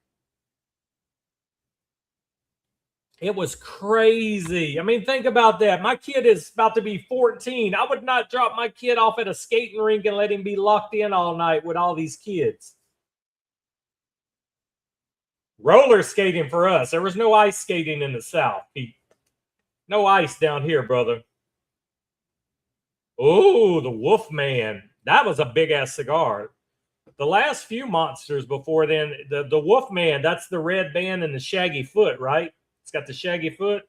It was crazy. I mean, think about that. My kid is about to be 14. I would not drop my kid off at a skating rink and let him be locked in all night with all these kids. Roller skating for us. There was no ice skating in the South, Pete. No ice down here, brother. Oh, the Wolfman. That was a big ass cigar. The last few monsters before then, the Wolfman, that's the red band and the shaggy foot, right? It's got the shaggy foot.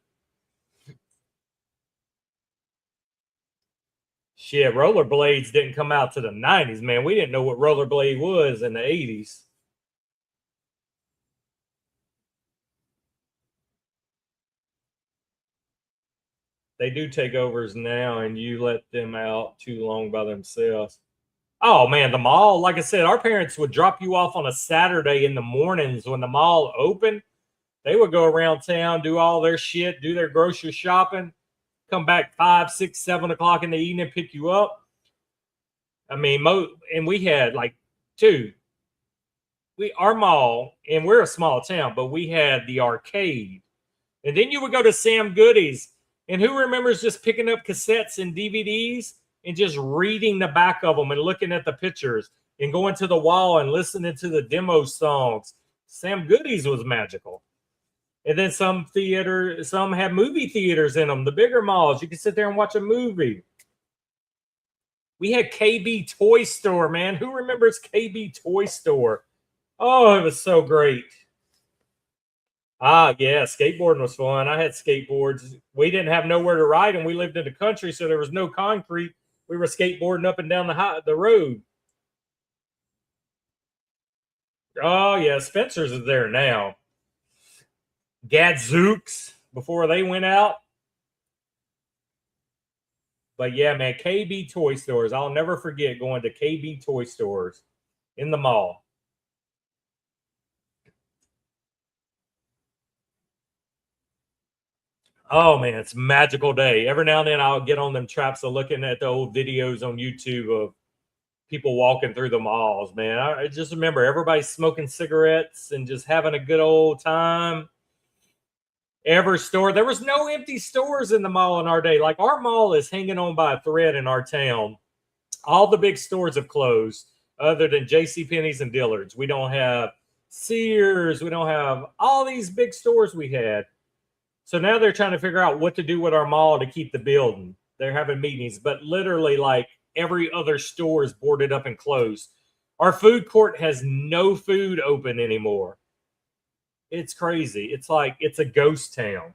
Shit, rollerblades didn't come out to the 90s, man. We didn't know what rollerblade was in the 80s. They do takeovers now, and you let them out too long by themselves. Oh man, the mall, like I said, our parents would drop you off on a Saturday in the mornings when the mall opened. They would go around town, do all their shit, do their grocery shopping, come back 5, 6, 7 o'clock in the evening, pick you up. I mean, and we had like two. Our mall, and we're a small town, but we had the arcade. And then you would go to Sam Goodies. And who remembers just picking up cassettes and DVDs and just reading the back of them and looking at the pictures and going to the wall and listening to the demo songs? Sam Goodies was magical. And then some had movie theaters in them, the bigger malls. You could sit there and watch a movie. We had KB Toy Store, man. Who remembers KB Toy Store? Oh, it was so great. Ah, yeah, skateboarding was fun. I had skateboards. We didn't have nowhere to ride, and we lived in the country, so there was no concrete. We were skateboarding up and down the road. Oh, yeah, Spencer's is there now. Gadzooks before they went out. But yeah, man, KB Toy Stores. I'll never forget going to KB Toy Stores in the mall. Oh man, it's a magical day. Every now and then I'll get on them traps of looking at the old videos on YouTube of people walking through the malls, man. I just remember everybody smoking cigarettes and just having a good old time. Every store, there was no empty stores in the mall in our day. Like our mall is hanging on by a thread in our town. All the big stores have closed other than JCPenney's and Dillard's. We don't have Sears. We don't have all these big stores we had. So now they're trying to figure out what to do with our mall to keep the building. They're having meetings, but literally like every other store is boarded up and closed. Our food court has no food open anymore. It's crazy. It's like it's a ghost town.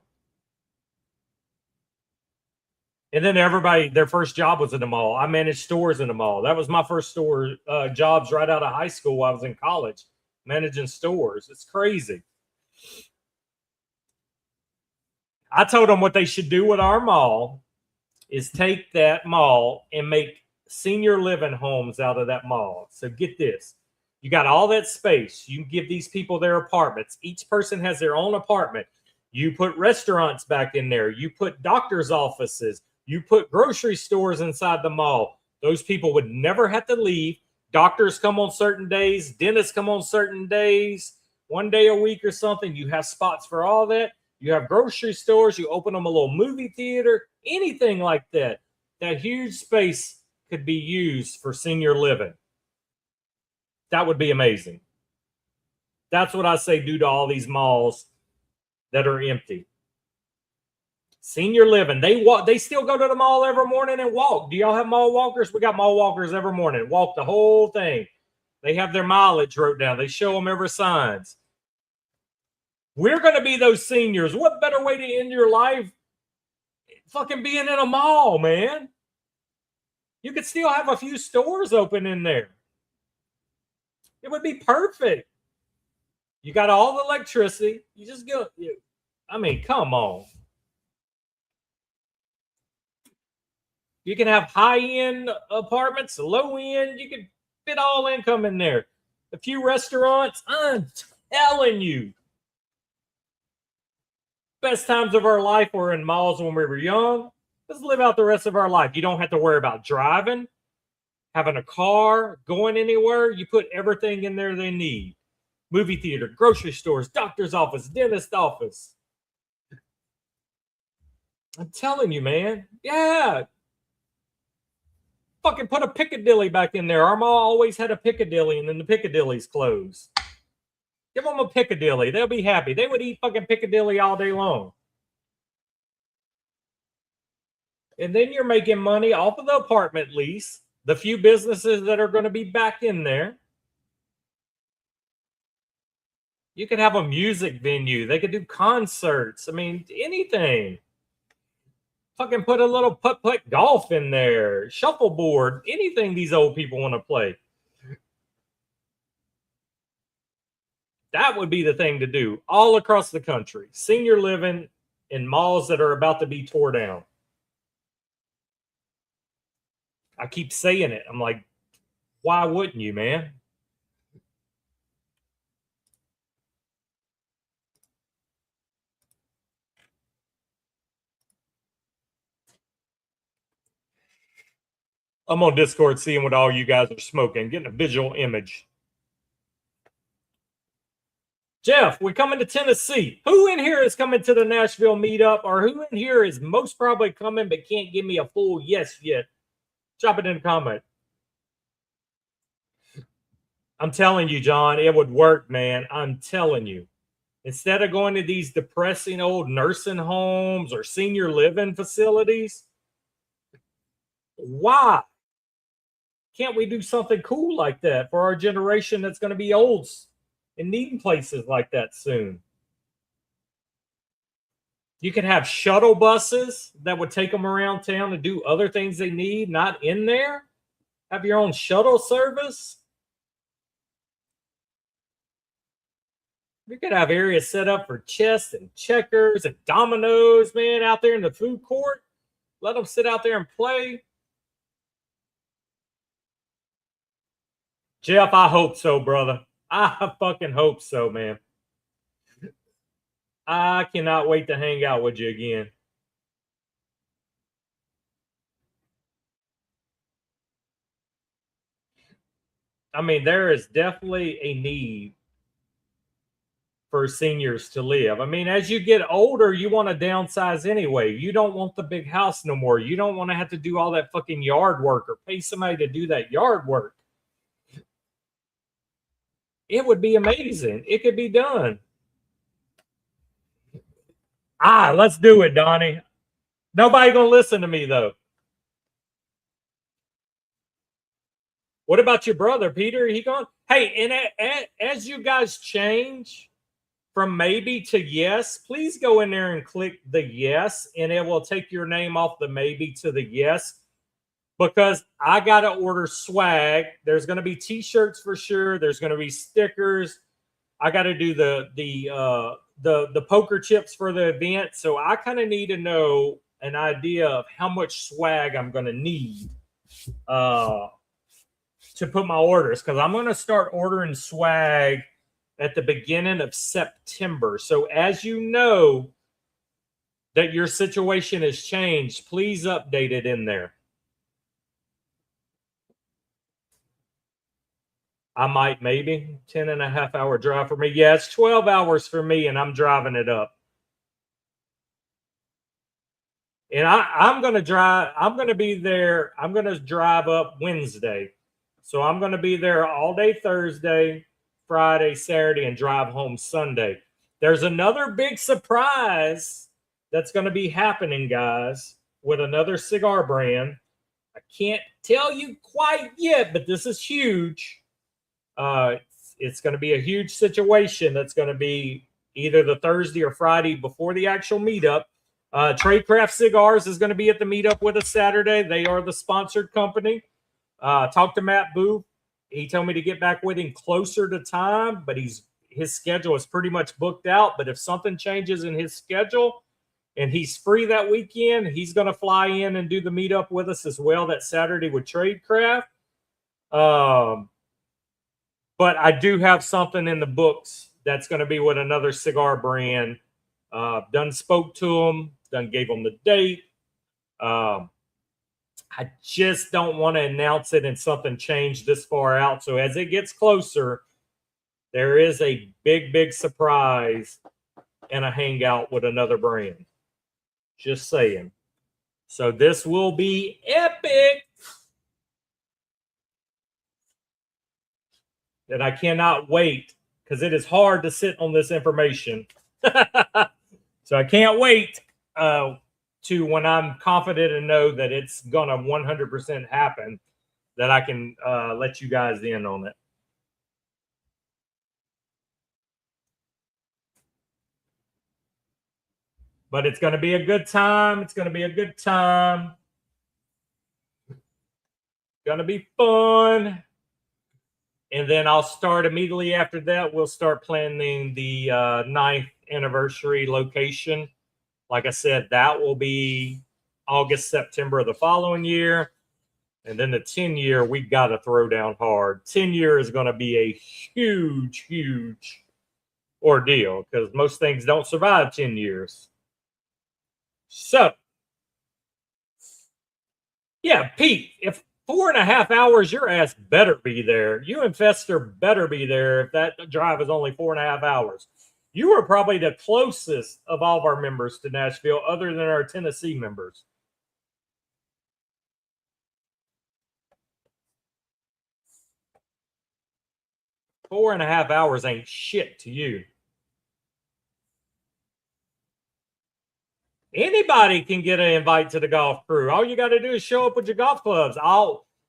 And then everybody, their first job was in the mall. I managed stores in the mall. That was my first store jobs right out of high school while I was in college, managing stores. It's crazy. I told them what they should do with our mall is take that mall and make senior living homes out of that mall. So get this. You got all that space. You can give these people their apartments. Each person has their own apartment. You put restaurants back in there. You put doctor's offices. You put grocery stores inside the mall. Those people would never have to leave. Doctors come on certain days, dentists come on certain days, one day a week or something. You have spots for all that. You have grocery stores. You open them a little movie theater, anything like that. That huge space could be used for senior living. That would be amazing. That's what I say do to all these malls that are empty. Senior living. They still go to the mall every morning and walk. Do y'all have mall walkers? We got mall walkers every morning. Walk the whole thing. They have their mileage wrote down. They show them every signs. We're going to be those seniors. What better way to end your life? Fucking being in a mall, man. You could still have a few stores open in there. It would be perfect. You got all the electricity. You just go. I mean, come on. You can have high-end apartments, low-end. You can fit all income in there. A few restaurants. I'm telling you. Best times of our life were in malls when we were young. Let's live out the rest of our life. You don't have to worry about driving, having a car, going anywhere. You put everything in there they need. Movie theater, grocery stores, doctor's office, dentist office. I'm telling you, man. Yeah. Fucking put a Piccadilly back in there. Our mall always had a Piccadilly, and then the Piccadilly's closed. Give them a Piccadilly. They'll be happy. They would eat fucking Piccadilly all day long. And then you're making money off of the apartment lease, the few businesses that are going to be back in there. You could have a music venue. They could do concerts. I mean, anything. Fucking put a little putt-putt golf in there, shuffleboard, anything these old people want to play. That would be the thing to do all across the country. Senior living in malls that are about to be tore down. I keep saying it. I'm like, why wouldn't you, man? I'm on Discord seeing what all you guys are smoking, getting a visual image. Jeff, we're coming to Tennessee. Who in here is coming to the Nashville meetup, or who in here is most probably coming but can't give me a full yes yet? Drop it in the comment. I'm telling you, John, it would work, man. I'm telling you. Instead of going to these depressing old nursing homes or senior living facilities, why can't we do something cool like that for our generation that's going to be old and needing places like that soon? You could have shuttle buses that would take them around town to do other things they need, not in there. Have your own shuttle service. You could have areas set up for chess and checkers and dominoes, man, out there in the food court. Let them sit out there and play. Jeff, I hope so, brother. I fucking hope so, man. I cannot wait to hang out with you again. I mean, there is definitely a need for seniors to live. I mean, as you get older, you want to downsize anyway. You don't want the big house no more. You don't want to have to do all that fucking yard work or pay somebody to do that yard work. It would be amazing. It could be done. Let's do it, Donnie. Nobody gonna listen to me though. What about your brother, Peter? He gone? Hey, and as you guys change from maybe to yes, please go in there and click the yes, and it will take your name off the maybe to the yes. Because I gotta order swag. There's gonna be t-shirts for sure. There's gonna be stickers. I gotta do the poker chips for the event. So I kind of need to know an idea of how much swag I'm gonna need to put my orders, because I'm gonna start ordering swag at the beginning of September. So as you know that your situation has changed, please update it in there. I might maybe 10 and a half hour drive for me. Yeah, it's 12 hours for me, and I'm driving it up. And I'm going to drive. I'm going to be there. I'm going to drive up Wednesday. So I'm going to be there all day Thursday, Friday, Saturday, and drive home Sunday. There's another big surprise that's going to be happening, guys, with another cigar brand. I can't tell you quite yet, but this is huge. It's going to be a huge situation that's going to be either the Thursday or Friday before the actual meetup. Tradecraft Cigars is going to be at the meetup with us Saturday. They are the sponsored company. Talked to Matt Booth. He told me to get back with him closer to time, but his schedule is pretty much booked out. But if something changes in his schedule and he's free that weekend, he's going to fly in and do the meetup with us as well that Saturday with Tradecraft. But I do have something in the books that's going to be with another cigar brand. Done spoke to them, done gave them the date. I just don't want to announce it and something changed this far out. So as it gets closer, there is a big, big surprise and a hangout with another brand. Just saying. So this will be epic. And I cannot wait because it is hard to sit on this information. So I can't wait to when I'm confident and know that it's going to 100% happen, that I can let you guys in on it. But it's going to be a good time. It's going to be a good time. Going to be fun. And then I'll start immediately after that. We'll start planning the 9th anniversary location. Like I said, that will be August, September of the following year. And then the 10-year, we've got to throw down hard. 10-year is going to be a huge, huge ordeal because most things don't survive 10 years. So, yeah, Pete, if 4.5 hours, your ass better be there. You and Fester better be there if that drive is only 4.5 hours. You are probably the closest of all of our members to Nashville, other than our Tennessee members. Four and a half hours ain't shit to you. Anybody can get an invite to the golf crew. All you got to do is show up with your golf clubs.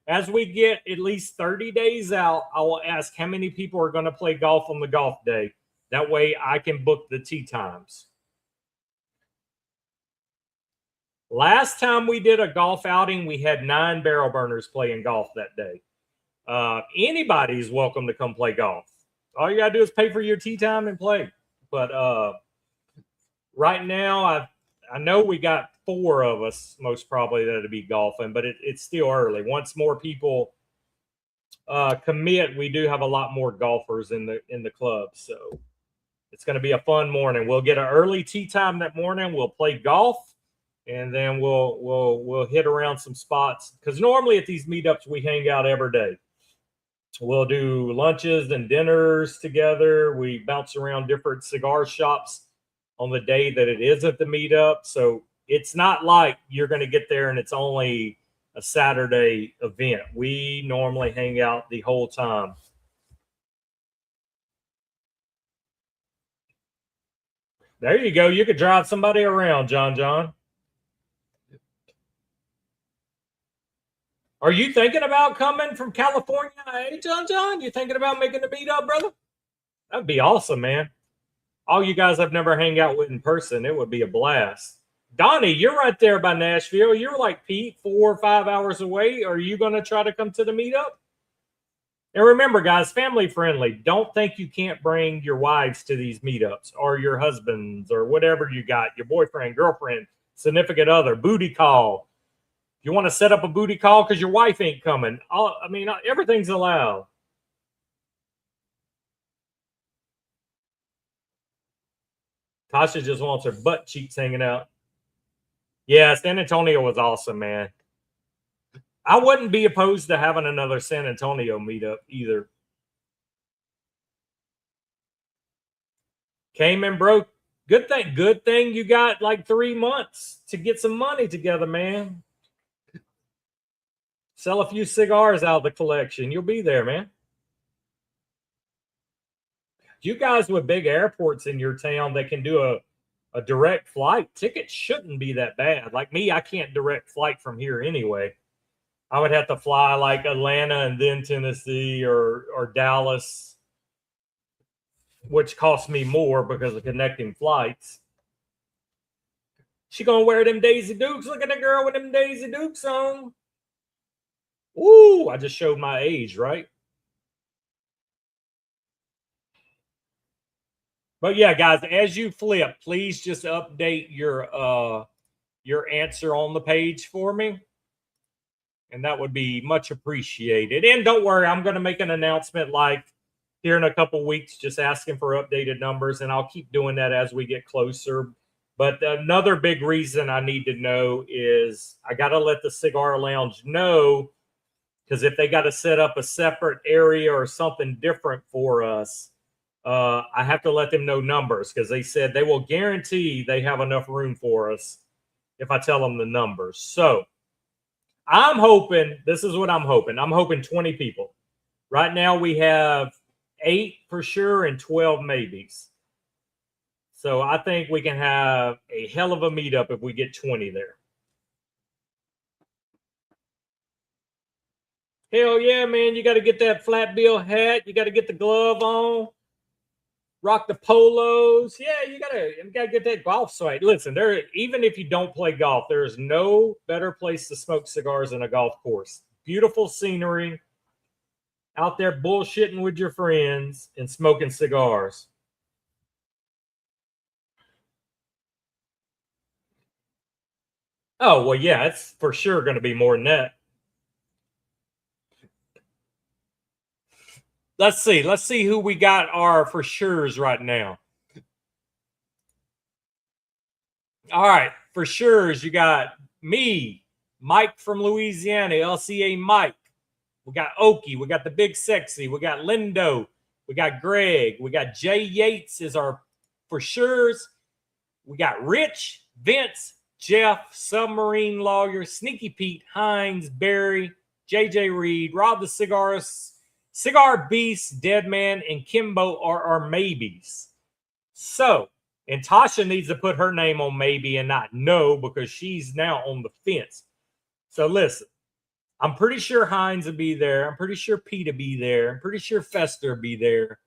As we get at least 30 days out, I will ask how many people are going to play golf on the golf day. That way I can book the tee times. Last time we did a golf outing, we had 9 barrel burners playing golf that day. Anybody's welcome to come play golf. All you got to do is pay for your tee time and play. But right now, I know we got 4 of us, most probably, that'll be golfing, but it's still early. Once more people commit, we do have a lot more golfers in the club. So it's going to be a fun morning. We'll get an early tee time that morning. We'll play golf, and then we'll hit around some spots because normally at these meetups we hang out every day. We'll do lunches and dinners together. We bounce around different cigar shops on the day that it isn't the meetup. So it's not like you're going to get there and it's only a Saturday event. We normally hang out the whole time. There you go. You could drive somebody around, John. Are you thinking about coming from California? Hey, John, you thinking about making the meetup, brother? That'd be awesome, man. All you guys I've never hang out with in person, it would be a blast. Donnie, you're right there by Nashville. You're like Pete, 4 or 5 hours away. Are you going to try to come to the meetup? And remember, guys, family friendly. Don't think you can't bring your wives to these meetups or your husbands or whatever you got, your boyfriend, girlfriend, significant other, booty call. If you want to set up a booty call because your wife ain't coming, everything's allowed. Tasha just wants her butt cheeks hanging out. Yeah, San Antonio was awesome, man. I wouldn't be opposed to having another San Antonio meetup either. Came and broke. Good thing you got like 3 months to get some money together, man. Sell a few cigars out of the collection. You'll be there, man. You guys with big airports in your town that can do a direct flight, tickets shouldn't be that bad. Like me, I can't direct flight from here anyway. I would have to fly like Atlanta and then Tennessee or Dallas, which costs me more because of connecting flights. She gonna wear them Daisy Dukes. Look at the girl with them Daisy Dukes on. Ooh, I just showed my age, right? But yeah, guys, as you flip, please just update your answer on the page for me. And that would be much appreciated. And don't worry, I'm going to make an announcement like here in a couple weeks, just asking for updated numbers. And I'll keep doing that as we get closer. But another big reason I need to know is I got to let the Cigar Lounge know, because if they got to set up a separate area or something different for us, I have to let them know numbers, because they said they will guarantee they have enough room for us if I tell them the numbers. So I'm hoping, this is what I'm hoping. I'm hoping 20 people. Right now we have 8 for sure and 12 maybes. So I think we can have a hell of a meetup if we get 20 there. Hell yeah, man. You got to get that flat bill hat. You got to get the glove on. Rock the polos. Yeah, you gotta get that golf swag. Listen, even if you don't play golf, there is no better place to smoke cigars than a golf course. Beautiful scenery, out there bullshitting with your friends and smoking cigars. Oh, well, yeah, it's for sure going to be more than that. Let's see who we got our for sures right now. All right, for sures, you got me, Mike from Louisiana, LCA Mike. We got Okie, we got the Big Sexy, we got Lindo, we got Greg, we got Jay Yates is our for sures. We got Rich, Vince, Jeff, Submarine Lawyer, Sneaky Pete, Hines, Barry, JJ Reed, Rob the Cigar Beast, Deadman, and Kimbo are our maybes. So, and Tasha needs to put her name on maybe and not no, because she's now on the fence. So listen, I'm pretty sure Hines will be there. I'm pretty sure Pete will be there. I'm pretty sure Fester will be there.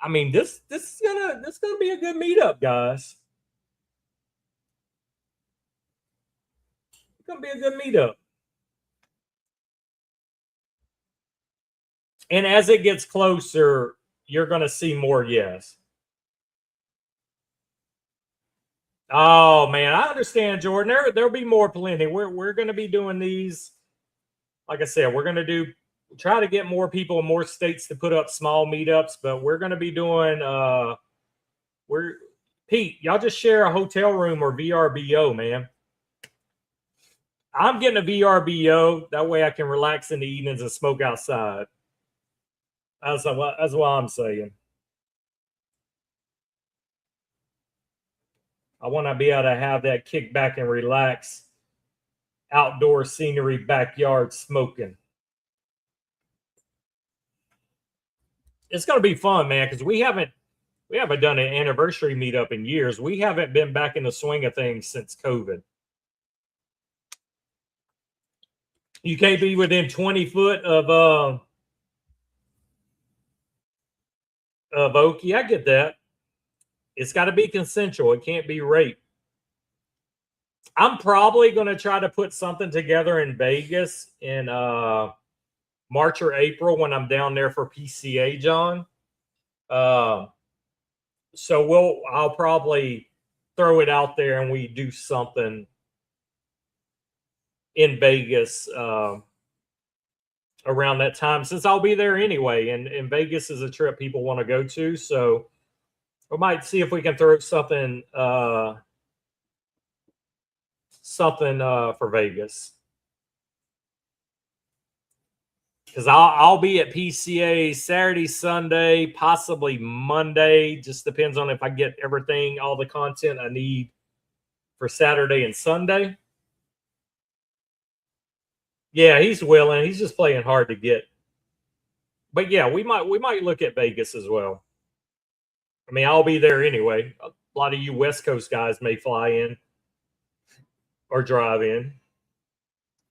I mean, this is gonna be a good meetup, guys. It's gonna be a good meetup. And as it gets closer, you're gonna see more yes. Oh man, I understand, Jordan. There'll be more plenty. We're gonna be doing these. Like I said, we're gonna try to get more people in more states to put up small meetups, but we're gonna be doing Pete, y'all just share a hotel room or VRBO, man. I'm getting a VRBO. That way I can relax in the evenings and smoke outside. That's what I'm saying. I want to be able to have that kick back and relax, outdoor scenery, backyard smoking. It's going to be fun, man, because we haven't done an anniversary meetup in years. We haven't been back in the swing of things since COVID. You can't be within 20 foot of Okie. I get that. It's got to be consensual. It can't be rape. I'm probably going to try to put something together in Vegas in March or April when I'm down there for PCA, John. So I'll probably throw it out there and we do something in Vegas around that time, since I'll be there anyway. And Vegas is a trip people want to go to. So we might see if we can throw something for Vegas. because I'll be at PCA Saturday, Sunday, possibly Monday. Just depends on if I get everything, all the content I need for Saturday and Sunday. Yeah, he's willing. He's just playing hard to get. But yeah, we might look at Vegas as well. I mean, I'll be there anyway. A lot of you West Coast guys may fly in or drive in.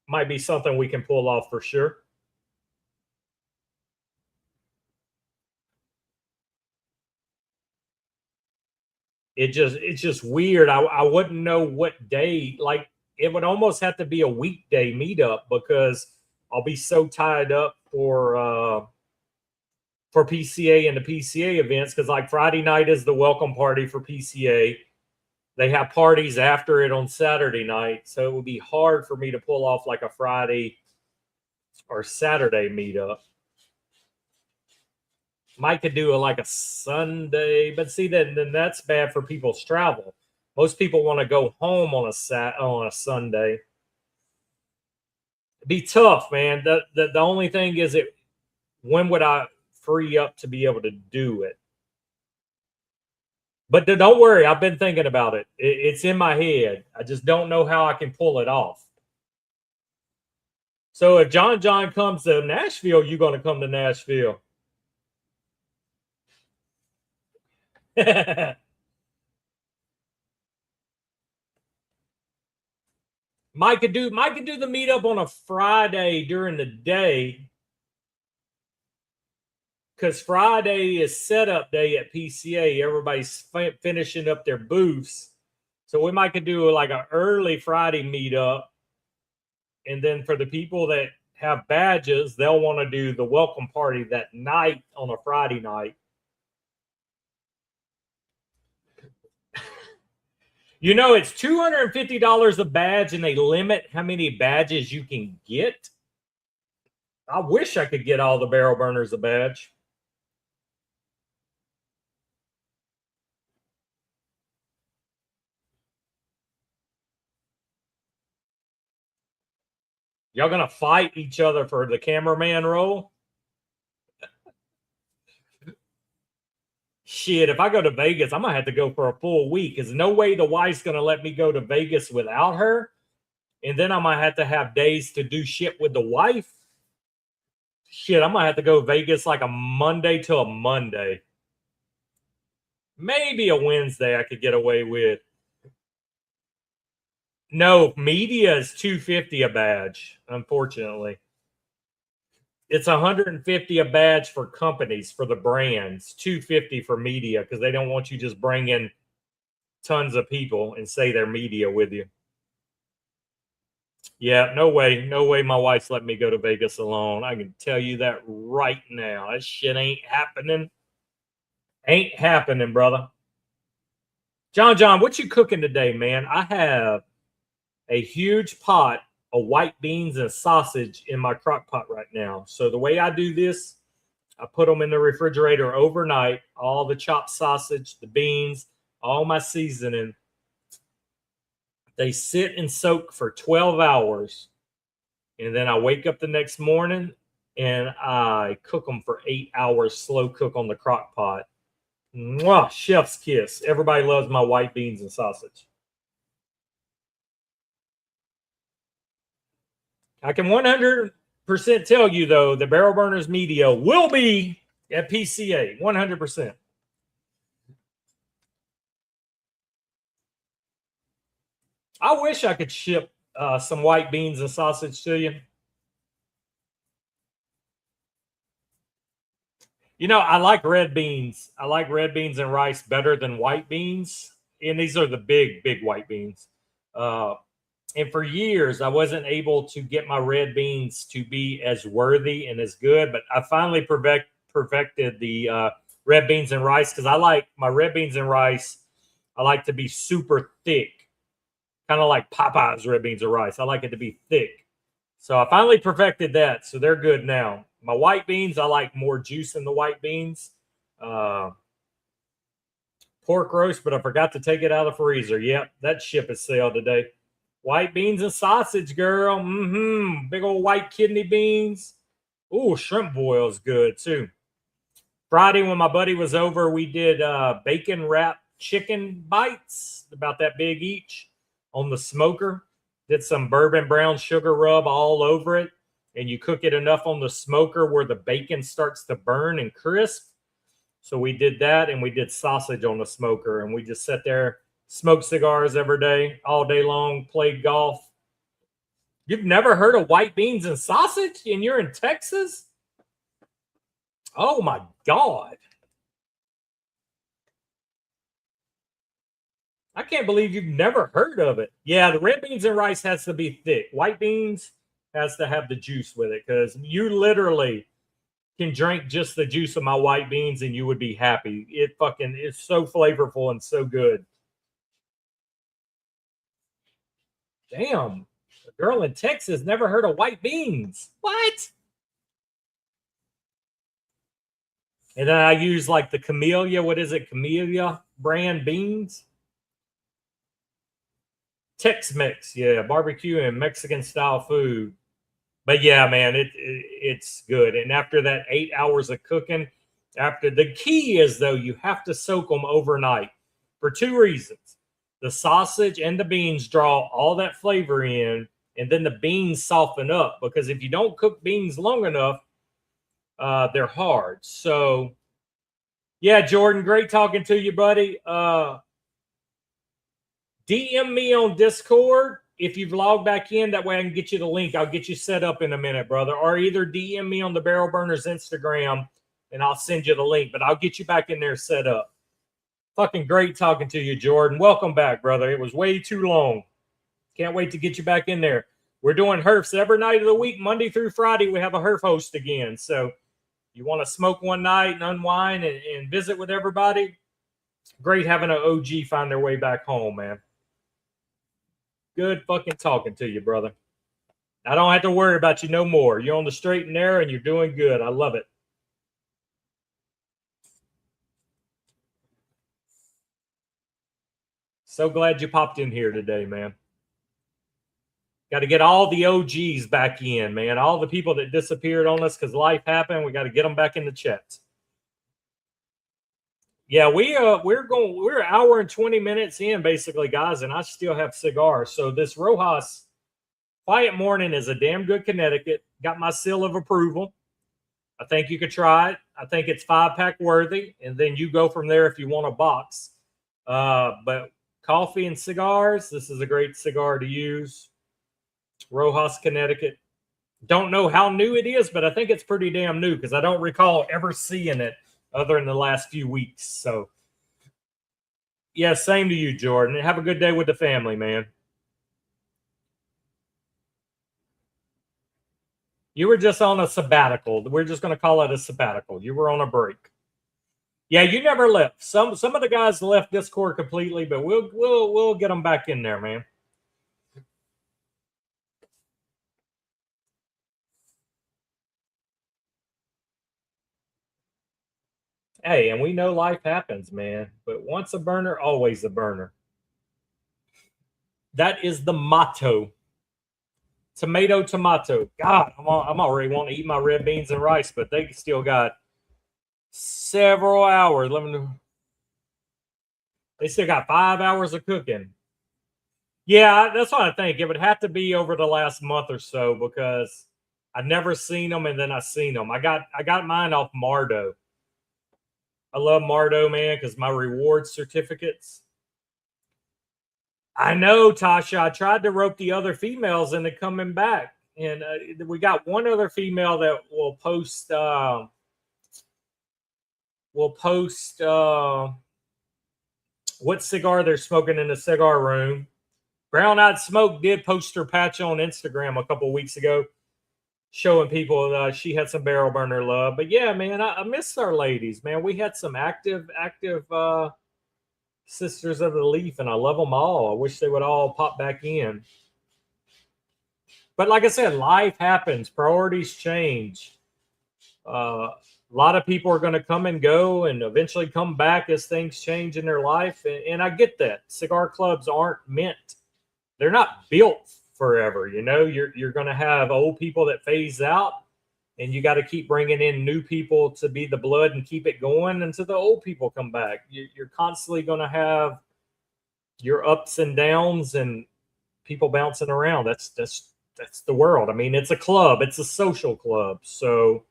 Might be something we can pull off for sure. It's just weird. I wouldn't know what day. Like it would almost have to be a weekday meetup because I'll be so tied up for PCA and the PCA events. Because like Friday night is the welcome party for PCA. They have parties after it on Saturday night, so it would be hard for me to pull off like a Friday or Saturday meetup. Mike could do like a Sunday, but see then that's bad for people's travel. Most people want to go home on a Sunday. It'd be tough, man. The only thing is when would I free up to be able to do it? But don't worry, I've been thinking about it. It's in my head. I just don't know how I can pull it off. So if John comes to Nashville, you're going to come to Nashville. Mike could do the meetup on a Friday during the day, because Friday is setup day at PCA. Everybody's finishing up their booths, so we might could do like an early Friday meetup, and then for the people that have badges, they'll want to do the welcome party that night on a Friday night. You know, it's $250 a badge, and they limit how many badges you can get. I wish I could get all the barrel burners a badge. Y'all gonna fight each other for the cameraman role? Shit, if I go to Vegas, I'm gonna have to go for a full week. There's no way the wife's gonna let me go to Vegas without her. And then I might have to have days to do shit with the wife. Shit, I might have to go Vegas like a Monday to a Monday. Maybe a Wednesday I could get away with. No, media is $250 a badge, unfortunately. It's $150 a badge for companies, for the brands, $250 for media, because they don't want you just bringing tons of people and say they're media with you. Yeah, no way my wife's letting me go to Vegas alone. I can tell you that right now. That shit ain't happening. Ain't happening, brother. John, what you cooking today, man? I have a huge pot of white beans and sausage in my crock pot right now. So the way I do this, I put them in the refrigerator overnight, all the chopped sausage, the beans, all my seasoning. They sit and soak for 12 hours. And then I wake up the next morning and I cook them for 8 hours, slow cook on the crock pot. Mwah, chef's kiss. Everybody loves my white beans and sausage. I can 100% tell you, though, the Barrel Burners Media will be at PCA, 100%. I wish I could ship some white beans and sausage to you. You know, I like red beans. I like red beans and rice better than white beans. And these are the big white beans. And for years, I wasn't able to get my red beans to be as worthy and as good. But I finally perfected the red beans and rice, because I like my red beans and rice. I like to be super thick, kind of like Popeye's red beans and rice. I like it to be thick. So I finally perfected that. So they're good now. My white beans, I like more juice in the white beans. Pork roast, but I forgot to take it out of the freezer. Yep, that ship is sailed today. White beans and sausage, girl. Big old white kidney beans. Oh, shrimp boil is good too. Friday when my buddy was over, we did bacon wrapped chicken bites, about that big each, on the smoker. Did some bourbon brown sugar rub all over it, and you cook it enough on the smoker where the bacon starts to burn and crisp. So we did that, and we did sausage on the smoker, and we just sat there, smoked cigars every day, all day long, played golf. You've never heard of white beans and sausage, and you're in Texas? Oh my God. I can't believe you've never heard of it. Yeah, the red beans and rice has to be thick. White beans has to have the juice with it, because you literally can drink just the juice of my white beans and you would be happy. It fucking is so flavorful and so good. Damn. A girl in Texas never heard of white beans. What? And then I use like the Camellia, what is it? Camellia brand beans. Tex-Mex, yeah, barbecue and Mexican style food. But yeah, man, it's good. And after that 8 hours of cooking, after the key is though, you have to soak them overnight for two reasons. The sausage and the beans draw all that flavor in, and then the beans soften up, because if you don't cook beans long enough, they're hard. So yeah, Jordan, great talking to you, buddy. DM me on Discord if you've logged back in. That way I can get you the link. I'll get you set up in a minute, brother. Or either DM me on the Barrel Burners Instagram and I'll send you the link. But I'll get you back in there set up. Fucking great talking to you, Jordan. Welcome back, brother. It was way too long. Can't wait to get you back in there. We're doing herfs every night of the week, Monday through Friday. We have a herf host again. So you want to smoke one night and unwind and visit with everybody? Great having an OG find their way back home, man. Good fucking talking to you, brother. I don't have to worry about you no more. You're on the straight and narrow and you're doing good. I love it. So glad you popped in here today, man. Got to get all the OGs back in, man. All the people that disappeared on us because life happened. We got to get them back in the chat. Yeah, we're an hour and 20 minutes in, basically, guys, and I still have cigars. So this Rojas Quiet Morning is a damn good Connecticut. Got my seal of approval. I think you could try it. I think it's 5-pack worthy, and then you go from there if you want a box. But coffee and cigars, this is a great cigar to use. Rojas, Connecticut. Don't know how new it is, but I think it's pretty damn new because I don't recall ever seeing it other than the last few weeks. So, yeah, same to you, Jordan. Have a good day with the family, man. You were just on a sabbatical. We're just going to call it a sabbatical. You were on a break. Yeah, you never left. Some of the guys left Discord completely, but we'll get them back in there, man. Hey, and we know life happens, man. But once a burner, always a burner. That is the motto. Tomato. God, I'm already wanting to eat my red beans and rice, but they still got several hours. They still got 5 hours of cooking. Yeah, that's what I think. It would have to be over the last month or so because I've never seen them, and then I seen them. I got mine off Mardo. I love Mardo, man, because my reward certificates. I know, Tasha. I tried to rope the other females into coming back, and we got one other female that will post. What cigar they're smoking in the cigar room. Brown Eyed Smoke did post her patch on Instagram a couple weeks ago, showing people she had some barrel burner love. But yeah, man, I miss our ladies, man. We had some active sisters of the leaf, and I love them all. I wish they would all pop back in. But like I said, life happens. Priorities change. A lot of people are going to come and go and eventually come back as things change in their life. And I get that. Cigar clubs aren't meant. They're not built forever. You know, you're going to have old people that phase out. and you got to keep bringing in new people to be the blood and keep it going until the old people come back. You're constantly going to have your ups and downs and people bouncing around. That's the world. I mean, it's a club. It's a social club. So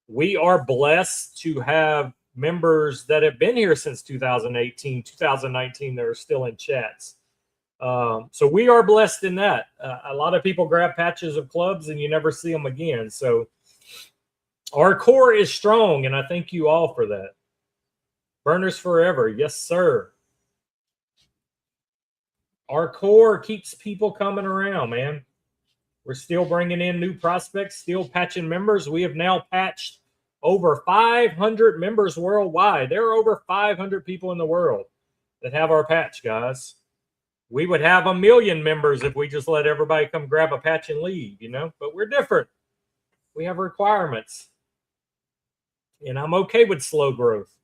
we are blessed to have members that have been here since 2018, 2019 that are still in chats. So we are blessed in that. A lot of people grab patches of clubs and you never see them again. So our core is strong, and I thank you all for that. Burners forever. Yes, sir. Our core keeps people coming around, man. We're still bringing in new prospects, still patching members. We have now patched over 500 members worldwide. There are over 500 people in the world that have our patch, guys. We would have 1 million members if we just let everybody come grab a patch and leave, you know, but we're different. We have requirements, and I'm okay with slow growth.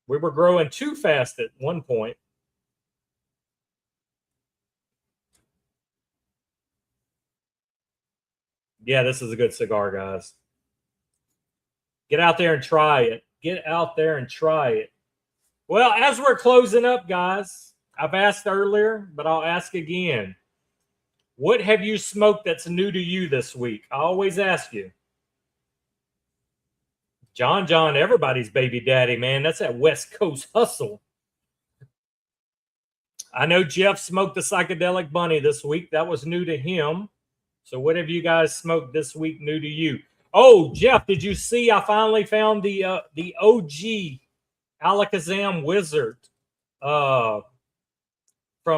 We were growing too fast at one point. Yeah, this is a good cigar, guys. Get out there and try it. Get out there and try it. Well, as we're closing up, guys, I've asked earlier, but I'll ask again. What have you smoked that's new to you this week? I always ask you. John, everybody's baby daddy, man. That's that West Coast hustle. I know Jeff smoked the Psychedelic Bunny this week. That was new to him. So what have you guys smoked this week new to you? Oh, Jeff, did you see I finally found the OG Alakazam Wizard from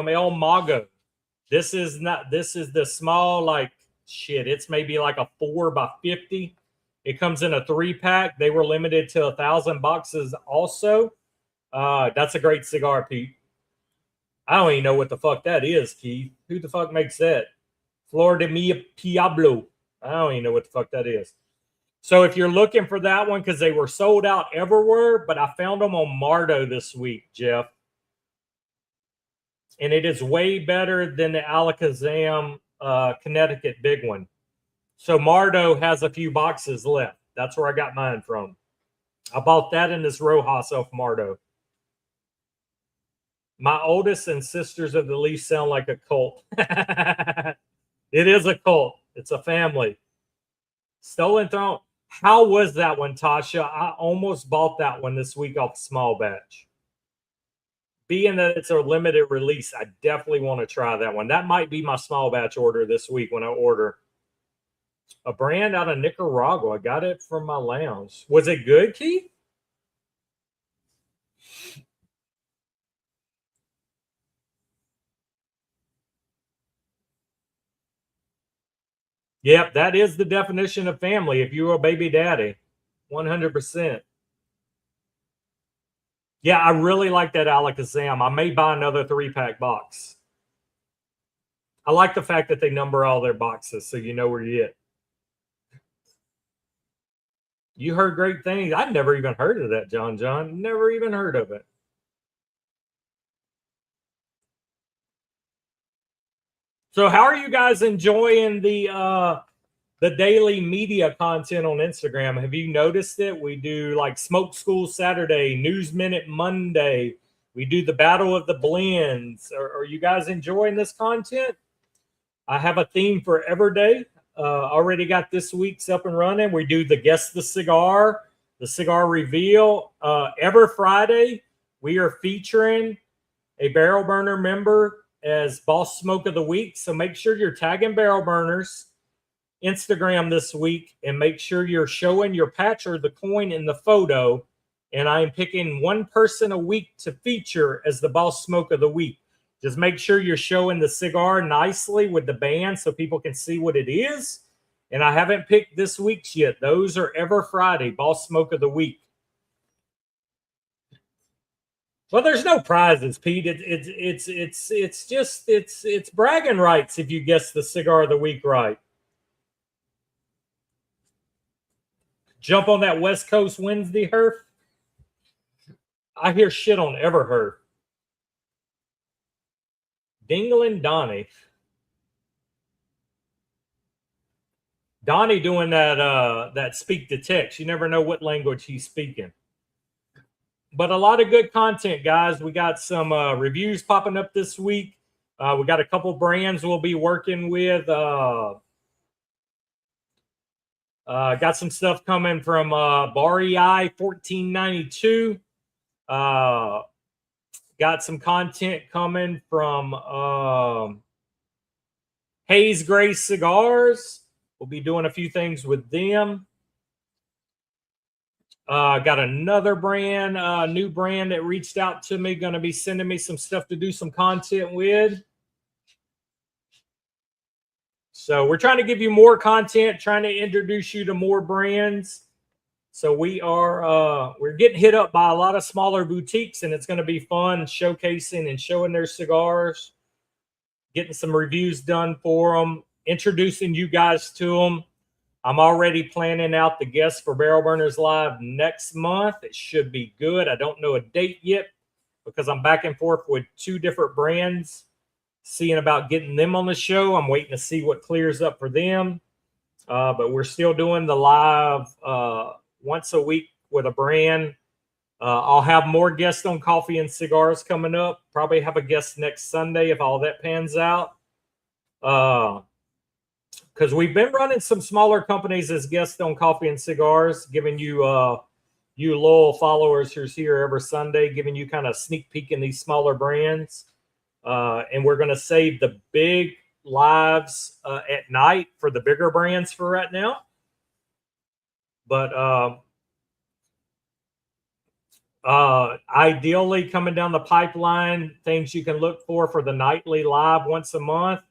El Mago. This is the small, like, shit, it's maybe like a 4x50. It comes in a 3-pack. They were limited to 1,000 boxes also. That's a great cigar, Pete. I don't even know what the fuck that is, Keith. Who the fuck makes that? Flor de mi Pueblo. I don't even know what the fuck that is. So if you're looking for that one, because they were sold out everywhere, but I found them on Mardo this week, Jeff. And it is way better than the Alakazam Connecticut big one. So Mardo has a few boxes left. That's where I got mine from. I bought that in this Rojas off Mardo. My oldest and sisters of the Leaf sound like a cult. It is a cult. It's a family. Stolen Throne. How was that one, Tasha? I almost bought that one this week off small batch. Being that it's a limited release, I definitely want to try that one. That might be my small batch order this week when I order. A brand out of Nicaragua. I got it from my lounge. Was it good, Keith? Yep, that is the definition of family. If you're a baby daddy, 100%. Yeah, I really like that Alakazam. I may buy another 3-pack box. I like the fact that they number all their boxes so you know where you get. You heard great things. I've never even heard of that, John. Never even heard of it. So how are you guys enjoying the daily media content on Instagram? Have you noticed it? We do like Smoke School Saturday, News Minute Monday. We do the Battle of the Blends. Are you guys enjoying this content? I have a theme for every day. Already got this week's up and running. We do the Guess the Cigar, the Cigar Reveal. Every Friday, we are featuring a Barrel Burner member as Boss Smoke of the Week. So make sure you're tagging Barrel Burners Instagram this week and make sure you're showing your patch or the coin in the photo. And I am picking one person a week to feature as the Boss Smoke of the Week. Just make sure you're showing the cigar nicely with the band so people can see what it is. And I haven't picked this week's yet. Those are every Friday, Boss Smoke of the Week. Well, there's no prizes, Pete. It's just bragging rights if you guess the cigar of the week right. Jump on that West Coast Wednesday, Herf. I hear shit on Everherf. Dingle and Donnie. Donnie doing that speak to text. You never know what language he's speaking. But a lot of good content, guys. We got some reviews popping up this week. We got a couple brands we'll be working with. Got some stuff coming from Bari 1492. Got some content coming from Hayes Gray Cigars. We'll be doing a few things with them. Got another brand, new brand that reached out to me, going to be sending me some stuff to do some content with. So we're trying to give you more content, trying to introduce you to more brands. So we're getting hit up by a lot of smaller boutiques, and it's going to be fun showcasing and showing their cigars, getting some reviews done for them, introducing you guys to them. I'm already planning out the guests for Barrel Burners Live next month. It should be good. I don't know a date yet because I'm back and forth with 2 different brands, seeing about getting them on the show. I'm waiting to see what clears up for them. But we're still doing the live once a week with a brand. I'll have more guests on Coffee and Cigars coming up. Probably have a guest next Sunday if all that pans out. Because we've been running some smaller companies as guests on Coffee and Cigars, giving you you loyal followers who's here every Sunday, giving you kind of sneak peek in these smaller brands. And we're going to save the big lives at night for the bigger brands for right now. But ideally, coming down the pipeline, things you can look for the nightly live once a month.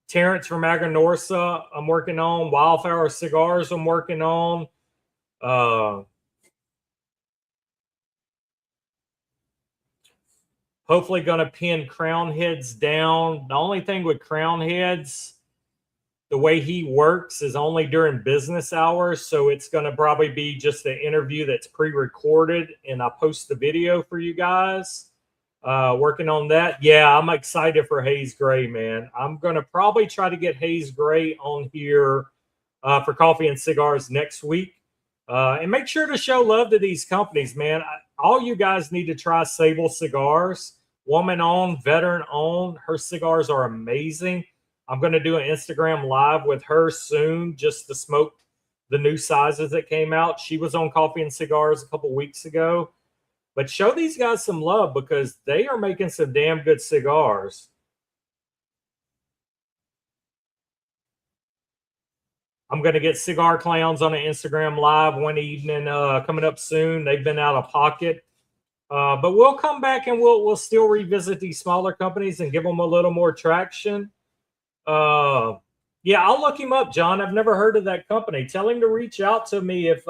Terrence from Aganorsa, I'm working on. Wildflower Cigars, I'm working on. Hopefully going to pin Crown Heads down. The only thing with Crown Heads, the way he works is only during business hours. So it's going to probably be just an interview that's pre-recorded, and I'll post the video for you guys. Working on that. Yeah, I'm excited for Hayes Gray, man. I'm going to probably try to get Hayes Gray on here for Coffee and Cigars next week. And make sure to show love to these companies, man. All you guys need to try Sable Cigars. Woman-owned, veteran-owned. Her cigars are amazing. I'm going to do an Instagram live with her soon just to smoke the new sizes that came out. She was on Coffee and Cigars a couple weeks ago. But show these guys some love because they are making some damn good cigars. I'm going to get Cigar Clowns on an Instagram live one evening coming up soon. They've been out of pocket. But we'll come back and we'll still revisit these smaller companies and give them a little more traction. Yeah, I'll look him up, John. I've never heard of that company. Tell him to reach out to me if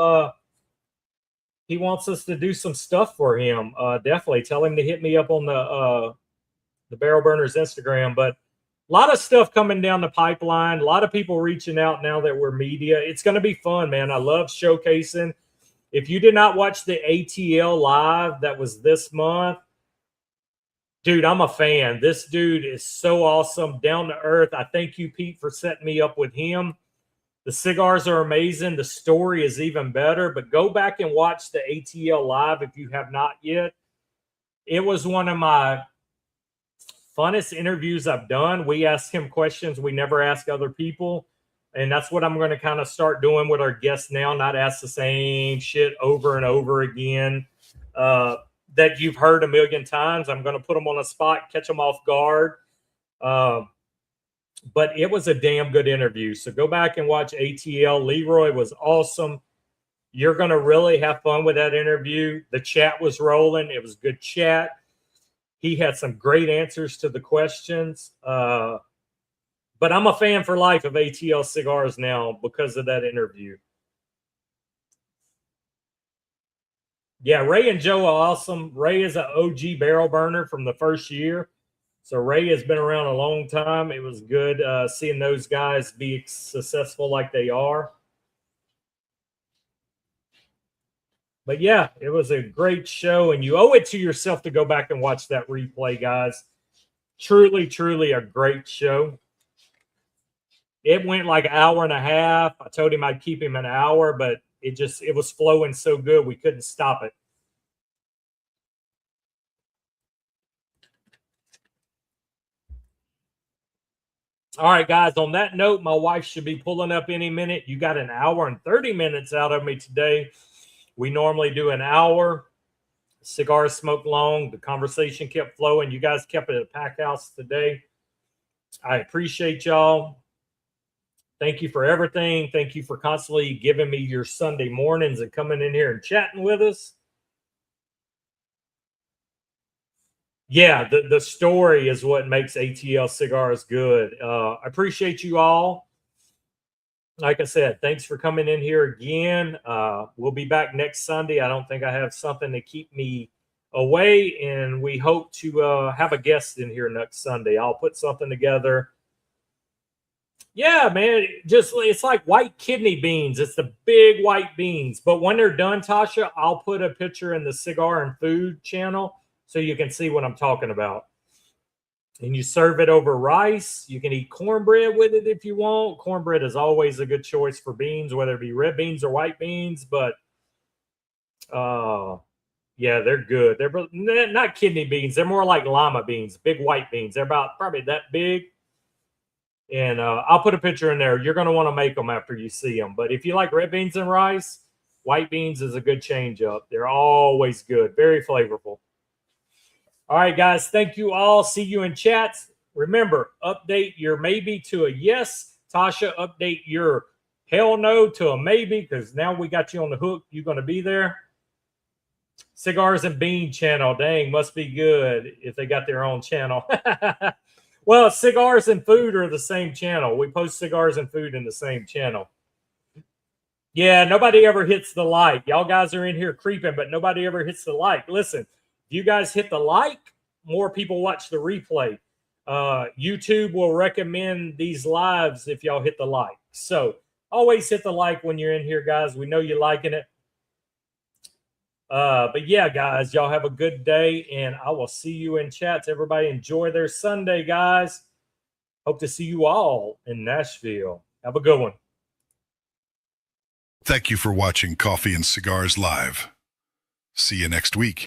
he wants us to do some stuff for him. Definitely tell him to hit me up on the Barrel Burners Instagram. But a lot of stuff coming down the pipeline. A lot of people reaching out now that we're media. It's going to be fun, man. I love showcasing. If you did not watch the ATL live that was this month, dude, I'm a fan. This dude is so awesome, down to earth. I thank you, Pete, for setting me up with him. The cigars are amazing. The story is even better. But go back and watch the ATL live if you have not yet. It was one of my funnest interviews I've done. We ask him questions we never ask other people. And that's what I'm going to kind of start doing with our guests now, not ask the same shit over and over again that you've heard a million times. I'm going to put them on a spot, catch them off guard. But it was a damn good interview. So go back and watch ATL. Leroy was awesome. You're going to really have fun with that interview. The chat was rolling. It was good chat. He had some great answers to the questions. But I'm a fan for life of ATL Cigars now because of that interview. Yeah, Ray and Joe are awesome. Ray is an OG barrel burner from the first year. So Ray has been around a long time. It was good seeing those guys be successful like they are. But yeah, it was a great show, and you owe it to yourself to go back and watch that replay, guys. Truly, truly a great show. It went like an hour and a half. I told him I'd keep him an hour, but it was flowing so good we couldn't stop it. All right, guys, on that note, my wife should be pulling up any minute. You got an hour and 30 minutes out of me today. We normally do an hour. Cigars smoked long. The conversation kept flowing. You guys kept it at a pack house today. I appreciate y'all. Thank you for everything. Thank you for constantly giving me your Sunday mornings and coming in here and chatting with us. Yeah, the story is what makes ATL Cigars good. I appreciate you all. Like I said, thanks for coming in here again. We'll be back next Sunday. I don't think I have something to keep me away, and we hope to have a guest in here next Sunday. I'll put something together. Yeah, man, it's like white kidney beans. It's the big white beans. But when they're done, Tasha, I'll put a picture in the Cigar and Food channel so you can see what I'm talking about. And you serve it over rice. You can eat cornbread with it if you want. Cornbread is always a good choice for beans, whether it be red beans or white beans. But yeah, they're good. They're not kidney beans. They're more like lima beans, big white beans. They're about probably that big. And I'll put a picture in there. You're going to want to make them after you see them. But if you like red beans and rice, white beans is a good change up. They're always good. Very flavorful. All right, guys. Thank you all. See you in chats. Remember, update your maybe to a yes. Tasha, update your hell no to a maybe, because now we got you on the hook. You're going to be there. Cigars and Bean channel. Dang, must be good if they got their own channel. Well, Cigars and Food are the same channel. We post Cigars and Food in the same channel. Yeah, nobody ever hits the like. Y'all guys are in here creeping, but nobody ever hits the like. Listen, if you guys hit the like, more people watch the replay. YouTube will recommend these lives if y'all hit the like. So always hit the like when you're in here, guys. We know you're liking it. But yeah, guys, y'all have a good day, and I will see you in chats. Everybody enjoy their Sunday, guys. Hope to see you all in Nashville. Have a good one. Thank you for watching Coffee and Cigars Live. See you next week.